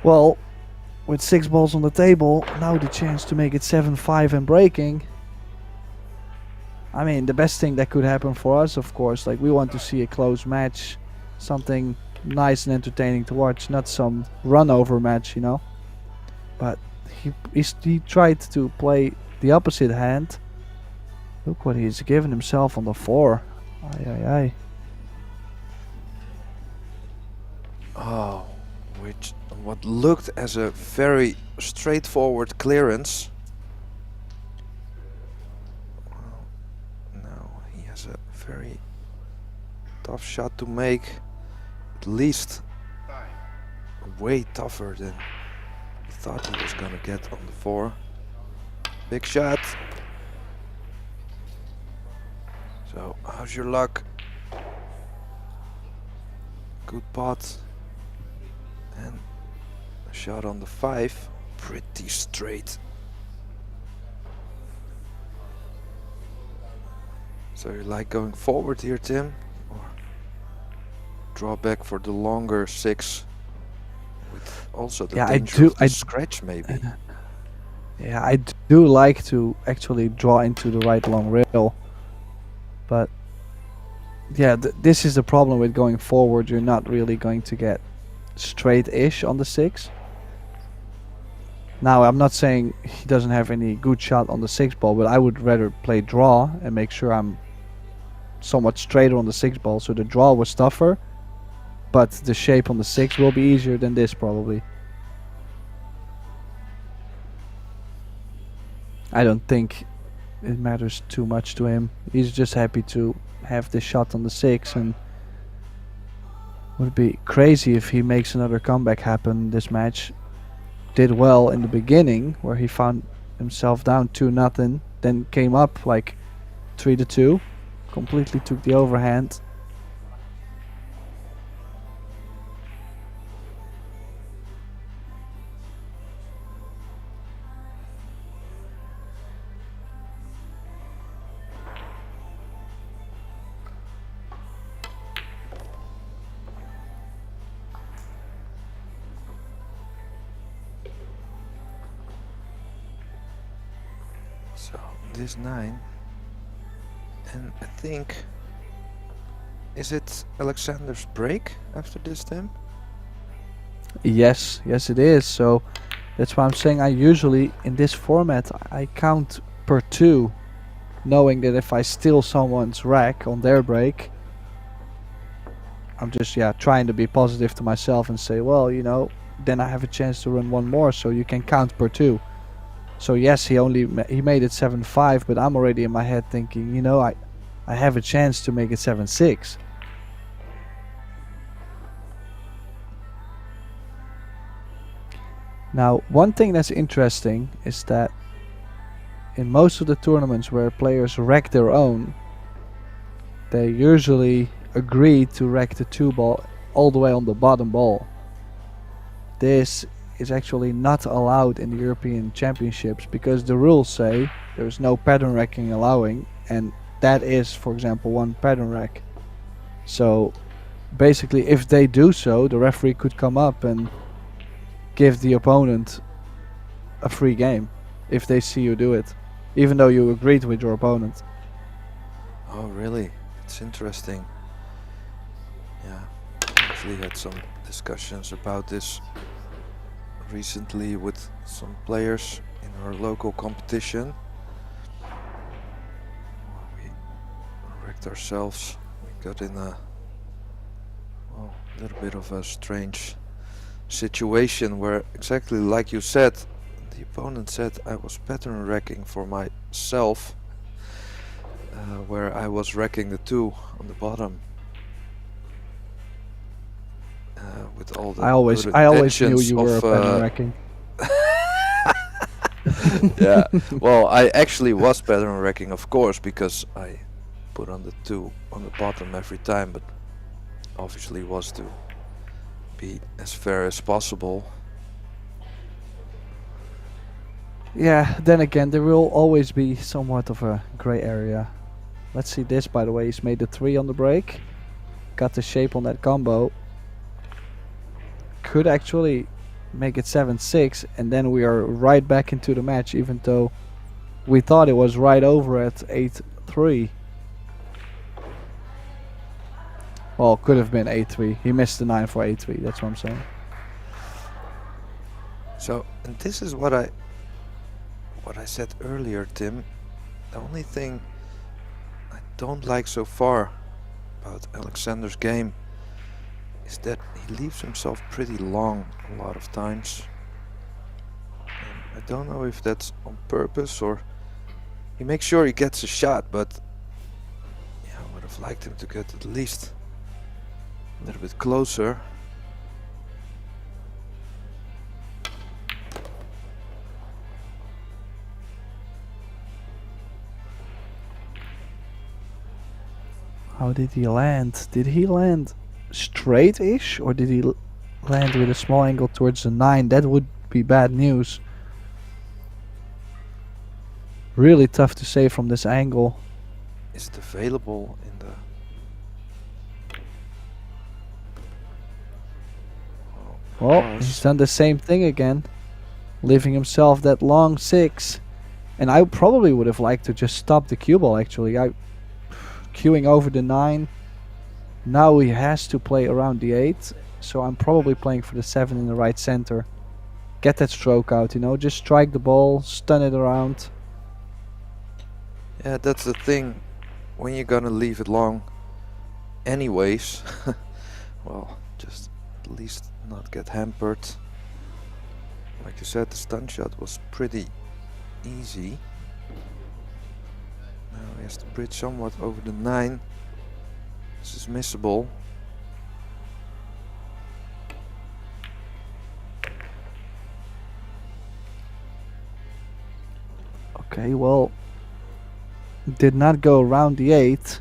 Well, with 6 balls on the table, now the chance to make it 7-5 and breaking. I mean, the best thing that could happen for us, of course, like we want to see a close match, something nice and entertaining to watch, not some run-over match, you know. But he tried to play the opposite hand. Look what he's given himself on the 4. Aye, aye, aye. Oh, what looked as a very straightforward clearance. Well, now he has a very tough shot to make. At least way tougher than he thought he was gonna get on the 4. Big shot. So, how's your luck? Good pot. And a shot on the 5. Pretty straight. So you like going forward here, Tim? Or draw back for the longer 6? With also the Yeah, I danger do. of the scratch maybe. Yeah, I do like to actually draw into the right long rail. But yeah, this is the problem with going forward. You're not really going to get straight-ish on the 6. Now, I'm not saying he doesn't have any good shot on the 6 ball, but I would rather play draw and make sure I'm somewhat straighter on the 6 ball. So the draw was tougher, but the shape on the 6 will be easier than this probably. I don't think it matters too much to him. He's just happy to have this shot on the 6, and would be crazy if he makes another comeback happen this match. Did well in the beginning where he found himself down 2-0, then came up like 3-2, completely took the overhand. So this 9, and I think, is it Alexander's break after this, Tim? Yes, it is. So that's why I'm saying I usually in this format I count per 2, knowing that if I steal someone's rack on their break, I'm just trying to be positive to myself and say, well, you know, then I have a chance to run one more, so you can count per 2. So yes, he made it 7-5, but I'm already in my head thinking, you know, I have a chance to make it 7-6. Now, one thing that's interesting is that in most of the tournaments where players rack their own, they usually agree to rack the 2 ball all the way on the bottom ball. This is actually not allowed in the European Championships because the rules say there's no pattern racking allowing, and that is, for example, one pattern rack. So basically, if they do so, the referee could come up and give the opponent a free game if they see you do it, even though you agreed with your opponent. Oh really? It's interesting. Yeah, actually had some discussions about this recently with some players in our local competition. We wrecked ourselves. We got in a little bit of a strange situation where, exactly like you said, the opponent said I was pattern wrecking for myself, where I was wrecking the 2 on the bottom. With all the I always good knew intentions you were of, pattern wrecking. yeah, well, I actually was pattern wrecking, of course, because I put on the 2 on the bottom every time, but obviously was to be as fair as possible. Yeah, then again, there will always be somewhat of a gray area. Let's see this, by the way. He's made the 3 on the break. Got the shape on that combo. Could actually make it 7-6, and then we are right back into the match, even though we thought it was right over at 8-3. Well, could have been 8-3. He missed the 9 for 8-3, that's what I'm saying. So, and this is what I said earlier, Tim. The only thing I don't like so far about Alexander's game is that he leaves himself pretty long a lot of times. And I don't know if that's on purpose or he makes sure he gets a shot, but yeah, I would have liked him to get at least a little bit closer. How did he land? Did he land straight-ish, or did he land with a small angle towards the 9? That would be bad news. Really tough to say from this angle. Is it available in the... Well, Cross. he's done the same thing again, leaving himself that long 6. And I probably would have liked to just stop the cue ball, actually. Queuing over the 9. Now he has to play around the 8. So I'm probably playing for the 7 in the right center. Get that stroke out, you know. Just strike the ball, stun it around. Yeah, that's the thing. When you're gonna leave it long anyways, well, just at least not get hampered. Like you said, the stun shot was pretty easy. Now he has to bridge somewhat over the 9. This is missable. Okay, well, did not go around the 8.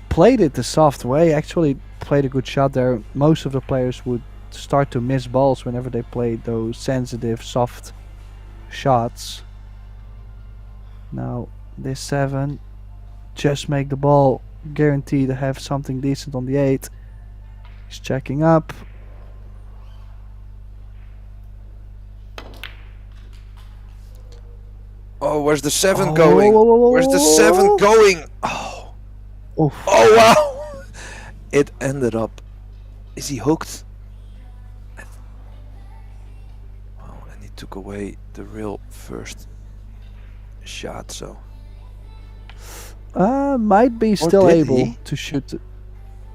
Played it the soft way. Actually played a good shot there. Most of the players would start to miss balls whenever they played those sensitive, soft shots. Now this 7, just make the ball, guaranteed to have something decent on the 8. He's checking up. Oh, where's the 7 Oh, going? whoa, whoa, whoa, Where's the whoa, 7 whoa. going? Oh, Oof. oh wow! It ended up. Is he hooked? Oh, and he took away the real first shot, so. Might be still did able he? to shoot.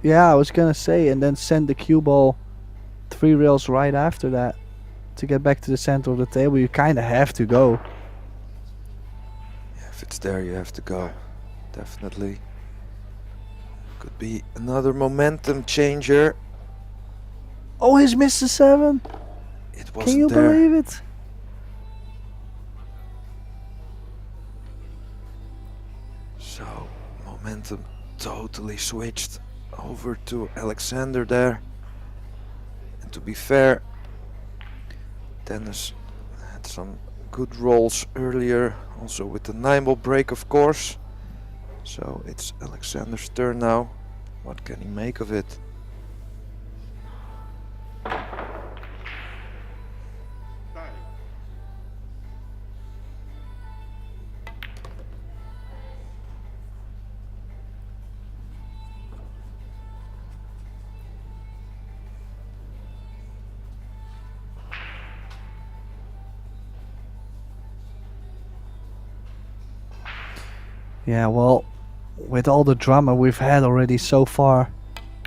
Yeah, I was gonna say, and then send the cue ball 3 rails right after that to get back to the center of the table. You kind of have to go. Yeah, if it's there, you have to go. Definitely. Could be another momentum changer. Oh, he's missed the 7. It Can wasn't you there. believe it? So, momentum totally switched over to Alexander there. And to be fair, Dennis had some good rolls earlier, also with the 9-ball break, of course. So it's Alexander's turn now. What can he make of it? Yeah, well, with all the drama we've had already so far,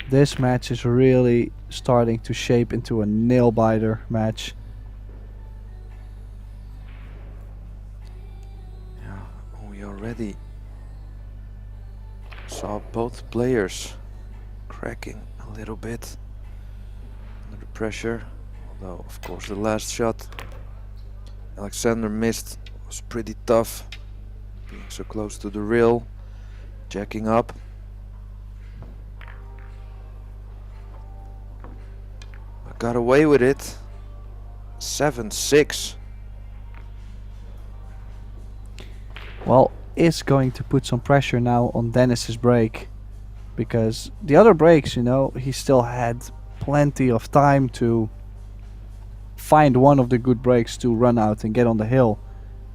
this match is really starting to shape into a nail-biter match. Yeah, we already saw both players cracking a little bit under the pressure. Although, of course, the last shot Alexander missed was pretty tough. Being so close to the rail, jacking up. I got away with it. 7-6. Well, is going to put some pressure now on Dennis's break, because the other breaks, you know, he still had plenty of time to find one of the good breaks to run out and get on the hill.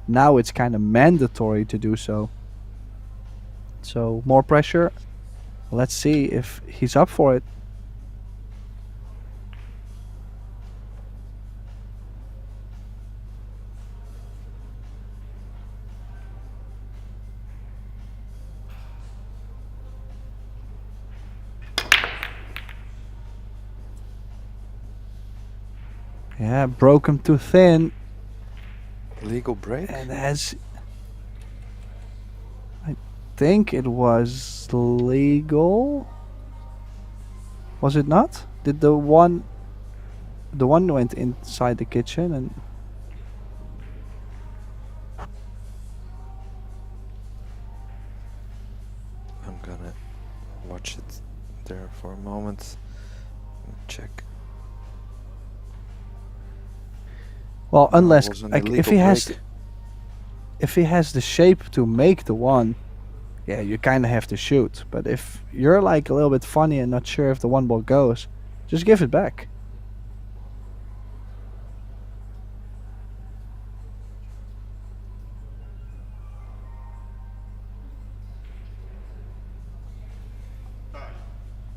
Now it's kind of mandatory to do so. So more pressure. Let's see if he's up for it. Yeah, broke him too thin. Legal break? And I think it was legal. Was it not? Did the one went inside the kitchen and I'm gonna watch it there for a moment and check. well, unless was an like, if illegal he has break. if he has the shape to make the one, yeah, you kind of have to shoot. But if you're like a little bit funny and not sure if the one ball goes, just give it back.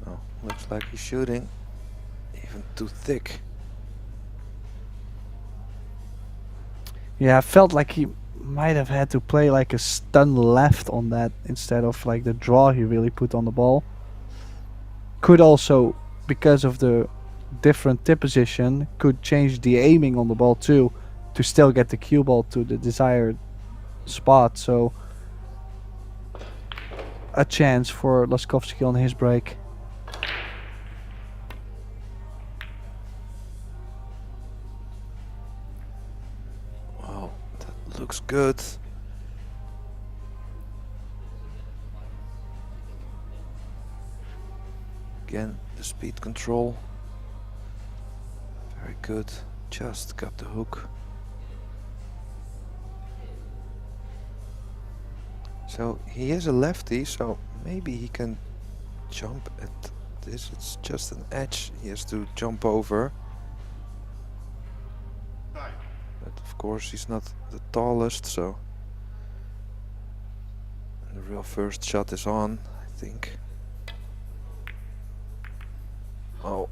Oh, looks like he's shooting even too thick. Yeah, I felt like he might have had to play like a stun left on that instead of like the draw he really put on the ball. Could also, because of the different tip position, could change the aiming on the ball too to still get the cue ball to the desired spot. So a chance for Laskovsky on his break. Wow, that looks good. Again, the speed control. Very good. Just got the hook. So he is a lefty, so maybe he can jump at this. It's just an edge he has to jump over. But of course he's not the tallest, so the real first shot is on, I think. Oh.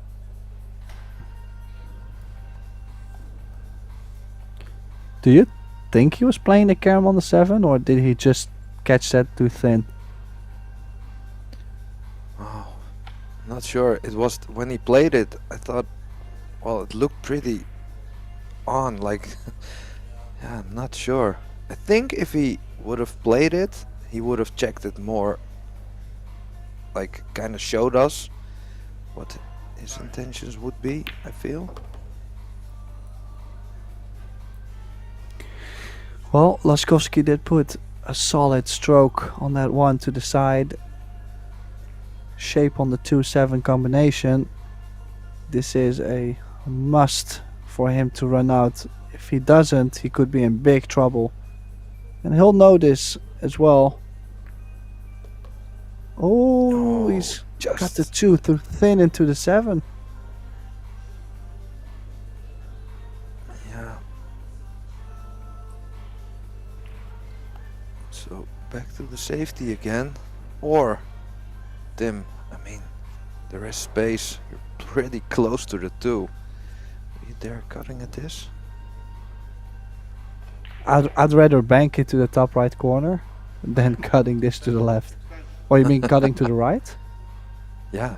Do you think he was playing the carom on the 7, or did he just catch that too thin? Oh, not sure. It was when he played it, I thought, well, it looked pretty on, like, yeah, I'm not sure. I think if he would have played it, he would have checked it more, like, kind of showed us what his intentions would be, I feel. Well, Laskovsky did put a solid stroke on that one to the side. Shape on the 2-7 combination. This is a must for him to run out. If he doesn't, he could be in big trouble. And he'll know this as well. Oh, he's got the 2 too thin into the 7. Yeah. So back to the safety again. Or Tim, I mean, there is space. You're pretty close to the 2. Are you there cutting at this? I'd rather bank it to the top right corner. then cutting this to the left. Or you mean cutting to the right? Yeah.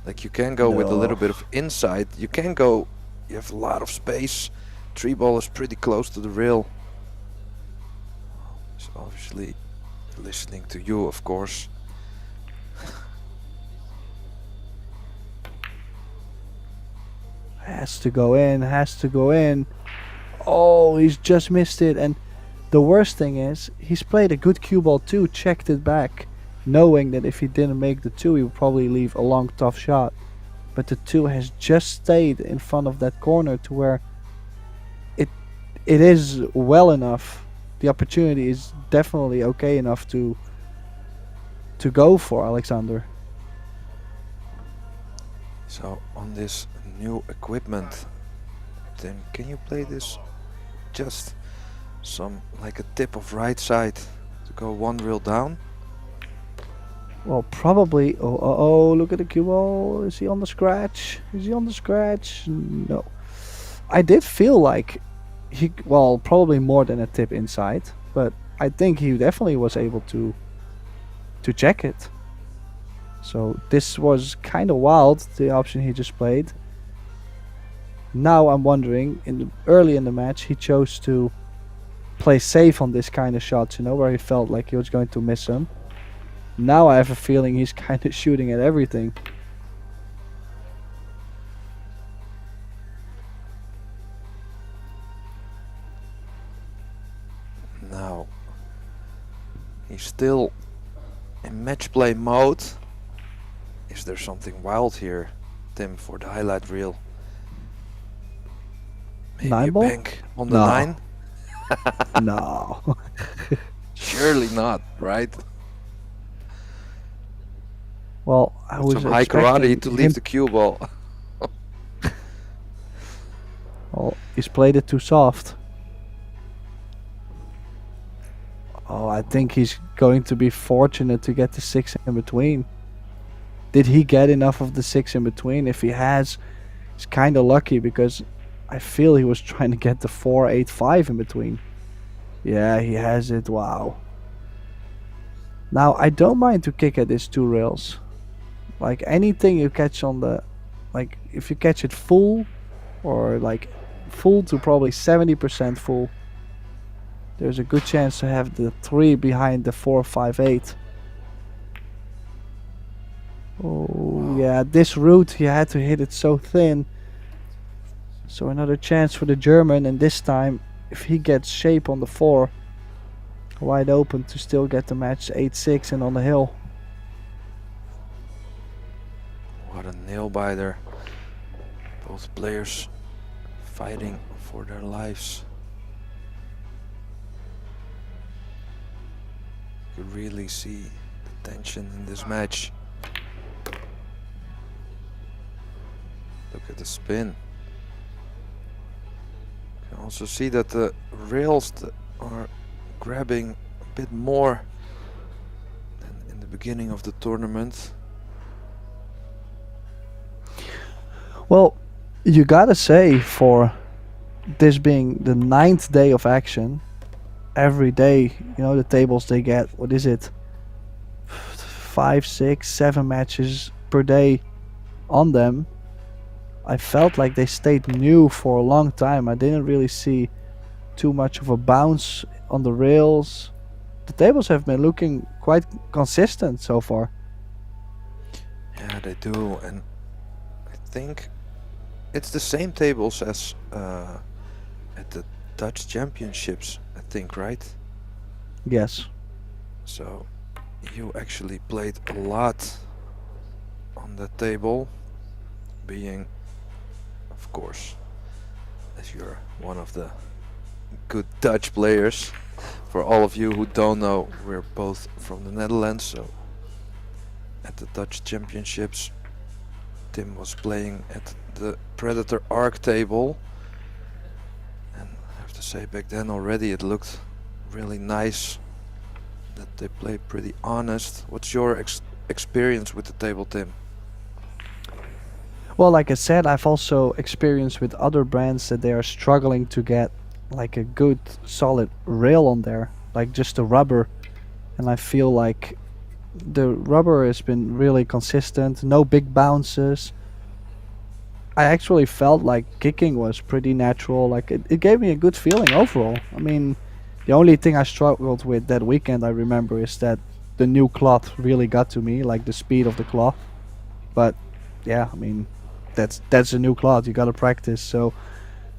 Like you can go with a little bit of inside. You can go, you have a lot of space. Tree ball is pretty close to the rail. He's obviously listening to you, of course. Has to go in, has to go in. Oh, he's just missed it. And the worst thing is, he's played a good cue ball too, checked it back, knowing that if he didn't make the 2, he would probably leave a long, tough shot. But the 2 has just stayed in front of that corner to where it is well enough. The opportunity is definitely okay enough to go for Alexander. So on this new equipment, Tim, can you play this just some like a tip of right side to go one reel down? Well, probably. Oh, look at the cue ball. Is he on the scratch? Is he on the scratch? No. I did feel like well, probably more than a tip inside, but I think he definitely was able to check it. So this was kind of wild, the option he just played. Now I'm wondering, early in the match, he chose to play safe on this kind of shots, where he felt like he was going to miss them. Now I have a feeling he's kind of shooting at everything. Now he's still in match play mode. Is there something wild here, Tim, for the highlight reel? Maybe 9 a ball? bank on the No. 9? No. Surely not, right? Well, I was Some high karate expecting to him- leave the cue ball. Well, he's played it too soft. Oh, I think he's going to be fortunate to get the 6 in between. Did he get enough of the 6 in between? If he has, he's kind of lucky because I feel he was trying to get the 4, 8, 5 in between. Yeah, he has it. Wow. Now, I don't mind to kick at these 2 rails. Like anything you catch on the... Like, if you catch it full, or like full to probably 70% full, there's a good chance to have the 3 behind the 4, 5, 8. Oh, yeah, this route he had to hit it so thin. So another chance for the German, and this time, if he gets shape on the 4, wide open to still get the match 8-6 and on the hill. What a nail biter. Both players fighting for their lives. You could really see the tension in this match. Look at the spin. You can also see that the rails are grabbing a bit more than in the beginning of the tournament. Well, you gotta say, for this being the 9th day of action, every day, the tables they get, what is it? 5, 6, 7 matches per day on them. I felt like they stayed new for a long time. I didn't really see too much of a bounce on the rails. The tables have been looking quite consistent so far. Yeah, they do, and I think it's the same tables as at the Dutch Championships, I think, right? Yes. So you actually played a lot on that table, being, of course, as you're one of the good Dutch players. For all of you who don't know, we're both from the Netherlands, so at the Dutch Championships Tim was playing at the Predator Arc table, and I have to say, back then already it looked really nice, that they played pretty honest. What's your experience with the table, Tim? Well, like I said, I've also experienced with other brands that they are struggling to get like a good solid rail on there. like just the rubber, and I feel like the rubber has been really consistent. No big bounces. I actually felt like kicking was pretty natural. Like it gave me a good feeling overall. I mean, the only thing I struggled with that weekend, I remember, is that the new cloth really got to me, like the speed of the cloth. But yeah, I mean, that's a new cloth. You gotta practice. So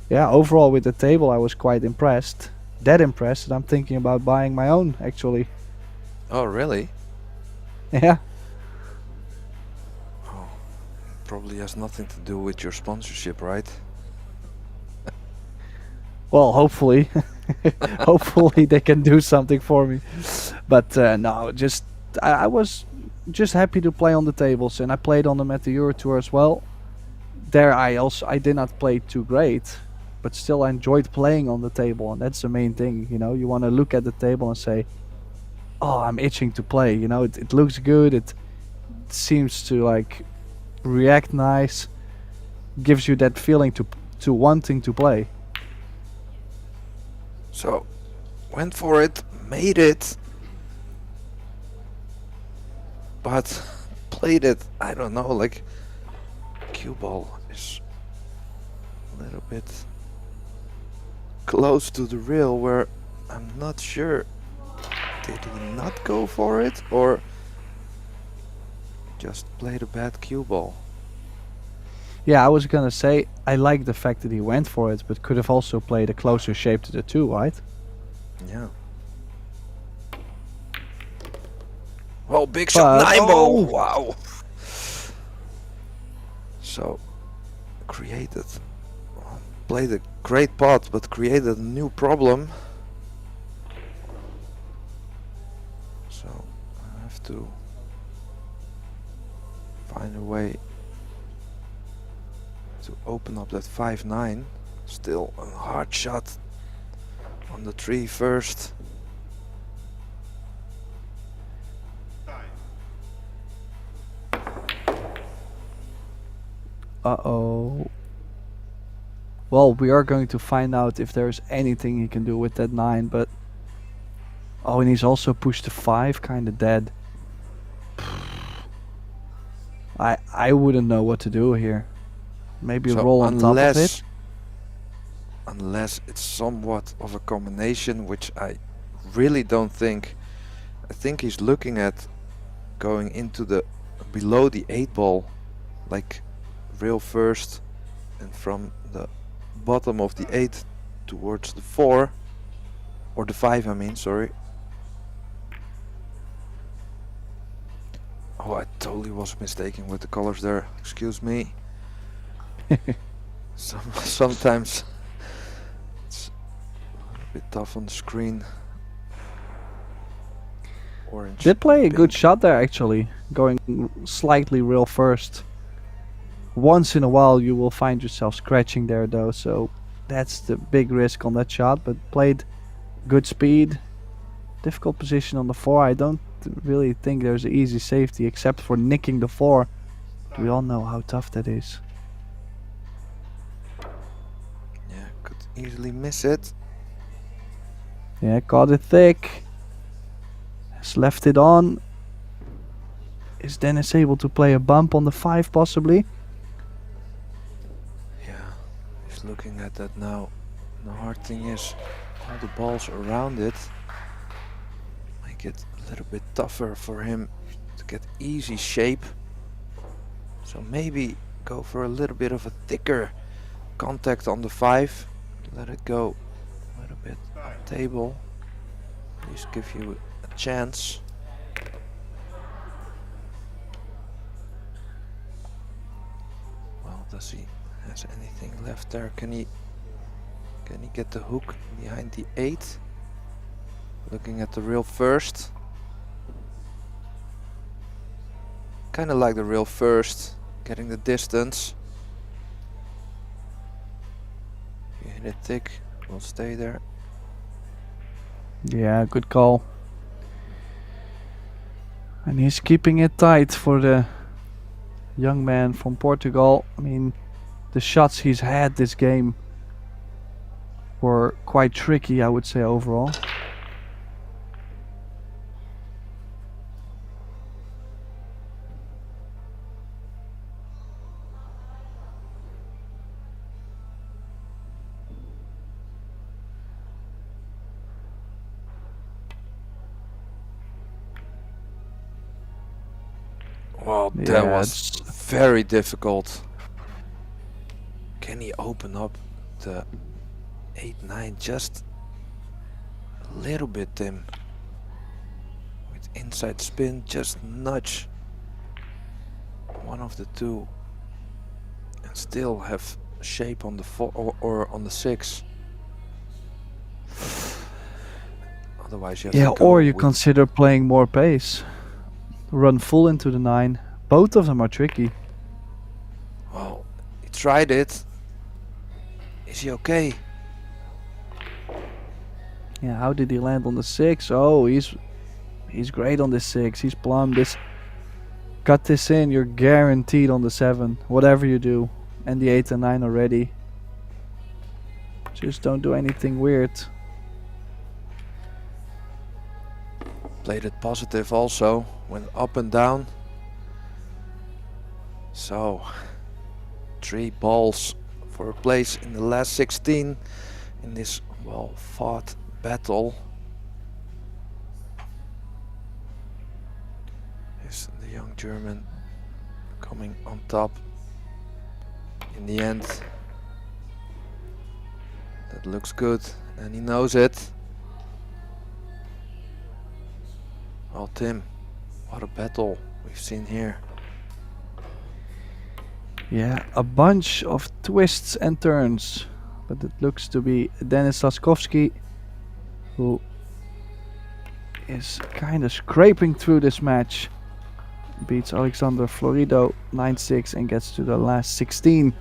yeah, overall with the table, I was quite impressed. That impressed that I'm thinking about buying my own actually. Oh, really? Yeah. Oh, probably has nothing to do with your sponsorship, right? Well, hopefully, hopefully they can do something for me. But no, just I was just happy to play on the tables, and I played on them at the Euro Tour as well. There, I did not play too great, but still I enjoyed playing on the table, and that's the main thing. You know, you want to look at the table and say, "Oh, I'm itching to play." You know, it looks good. It seems to like react nice. Gives you that feeling to wanting to play. So, went for it, made it, but played it, I don't know, like cue ball is a little bit close to the rail where I'm not sure, did he not go for it or just played a bad cue ball? Yeah, I was gonna say I like the fact that he went for it, but could have also played a closer shape to the 2, right? Yeah. Oh, big shot, But- 9 ball, oh! wow. So, created, played a great pot, but created a new problem. So, I have to find a way to open up that 5-9. Still a hard shot on the 3 first. Uh-oh. Well, we are going to find out if there's anything he can do with that 9, but... Oh, and he's also pushed to 5, kinda dead. I wouldn't know what to do here. Maybe So roll on top of it? Unless it's somewhat of a combination, which I really don't think. I think he's looking at going into the below the 8 ball, like rail first, and from the bottom of the 8 towards the 4 or the 5, I mean, sorry. Oh, I totally was mistaken with the colors there, excuse me. Sometimes it's a little bit tough on the screen. Orange. Did play a pink. good shot there actually, going slightly real first. Once in a while you will find yourself scratching there though, so that's the big risk on that shot, but played good speed. Difficult position on the 4. I don't really think there's an easy safety except for nicking the 4. We all know how tough that is. Yeah, could easily miss it. Yeah, caught it thick. Has left it on. Is Dennis able to play a bump on the 5 possibly? Yeah, he's looking at that now. The hard thing is all the balls around it make it a little bit tougher for him to get easy shape. So maybe go for a little bit of a thicker contact on the 5. Let it go a little bit on the table. Please give you a chance. Well, does he has anything left there? Can he get the hook behind the 8? Looking at the rail first. Kinda like the rail first, getting the distance. If you hit it thick, we'll stay there. Yeah, good call. And he's keeping it tight for the young man from Portugal. I mean, the shots he's had this game were quite tricky, I would say, overall. Well, that Yeah, was very difficult. Can he open up the 8-9 just a little bit, Tim? With inside spin, just nudge one of the two and still have shape on the 4 or on the 6. Otherwise you have Yeah, to go or you with consider playing more pace. Run full into the 9. Both of them are tricky. well, he tried it. Is he okay? Yeah, how did he land on the 6? Oh, he's great on the 6. He's plumb. This cut this in, you're guaranteed on the 7. Whatever you do. And the 8 and 9 already. Just don't do anything weird. Played it positive also, went up and down. So 3 balls for a place in the last 16 in this well fought battle. Is the young German coming on top in the end. That looks good and he knows it. Well, Tim, what a battle we've seen here. Yeah, a bunch of twists and turns. But it looks to be Denis Laskovsky who is kind of scraping through this match. Beats Alexander Florido 9-6 and gets to the last 16.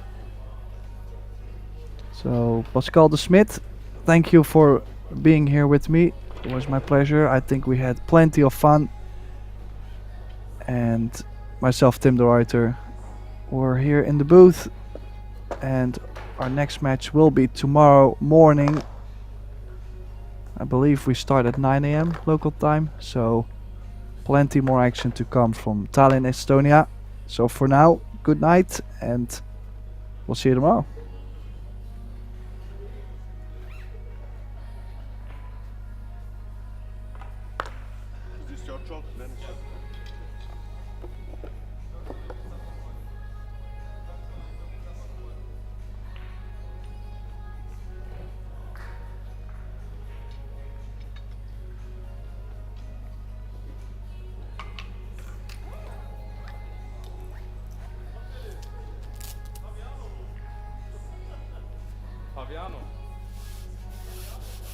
So Pascal de Smet, thank you for being here with me. It was my pleasure. I think we had plenty of fun. And myself, Tim de Ruyter, we're here in the booth. And our next match will be tomorrow morning. I believe we start at 9 AM local time. So plenty more action to come from Tallinn, Estonia. So for now, good night and we'll see you tomorrow. Is this your job, Dennis? Fabiano.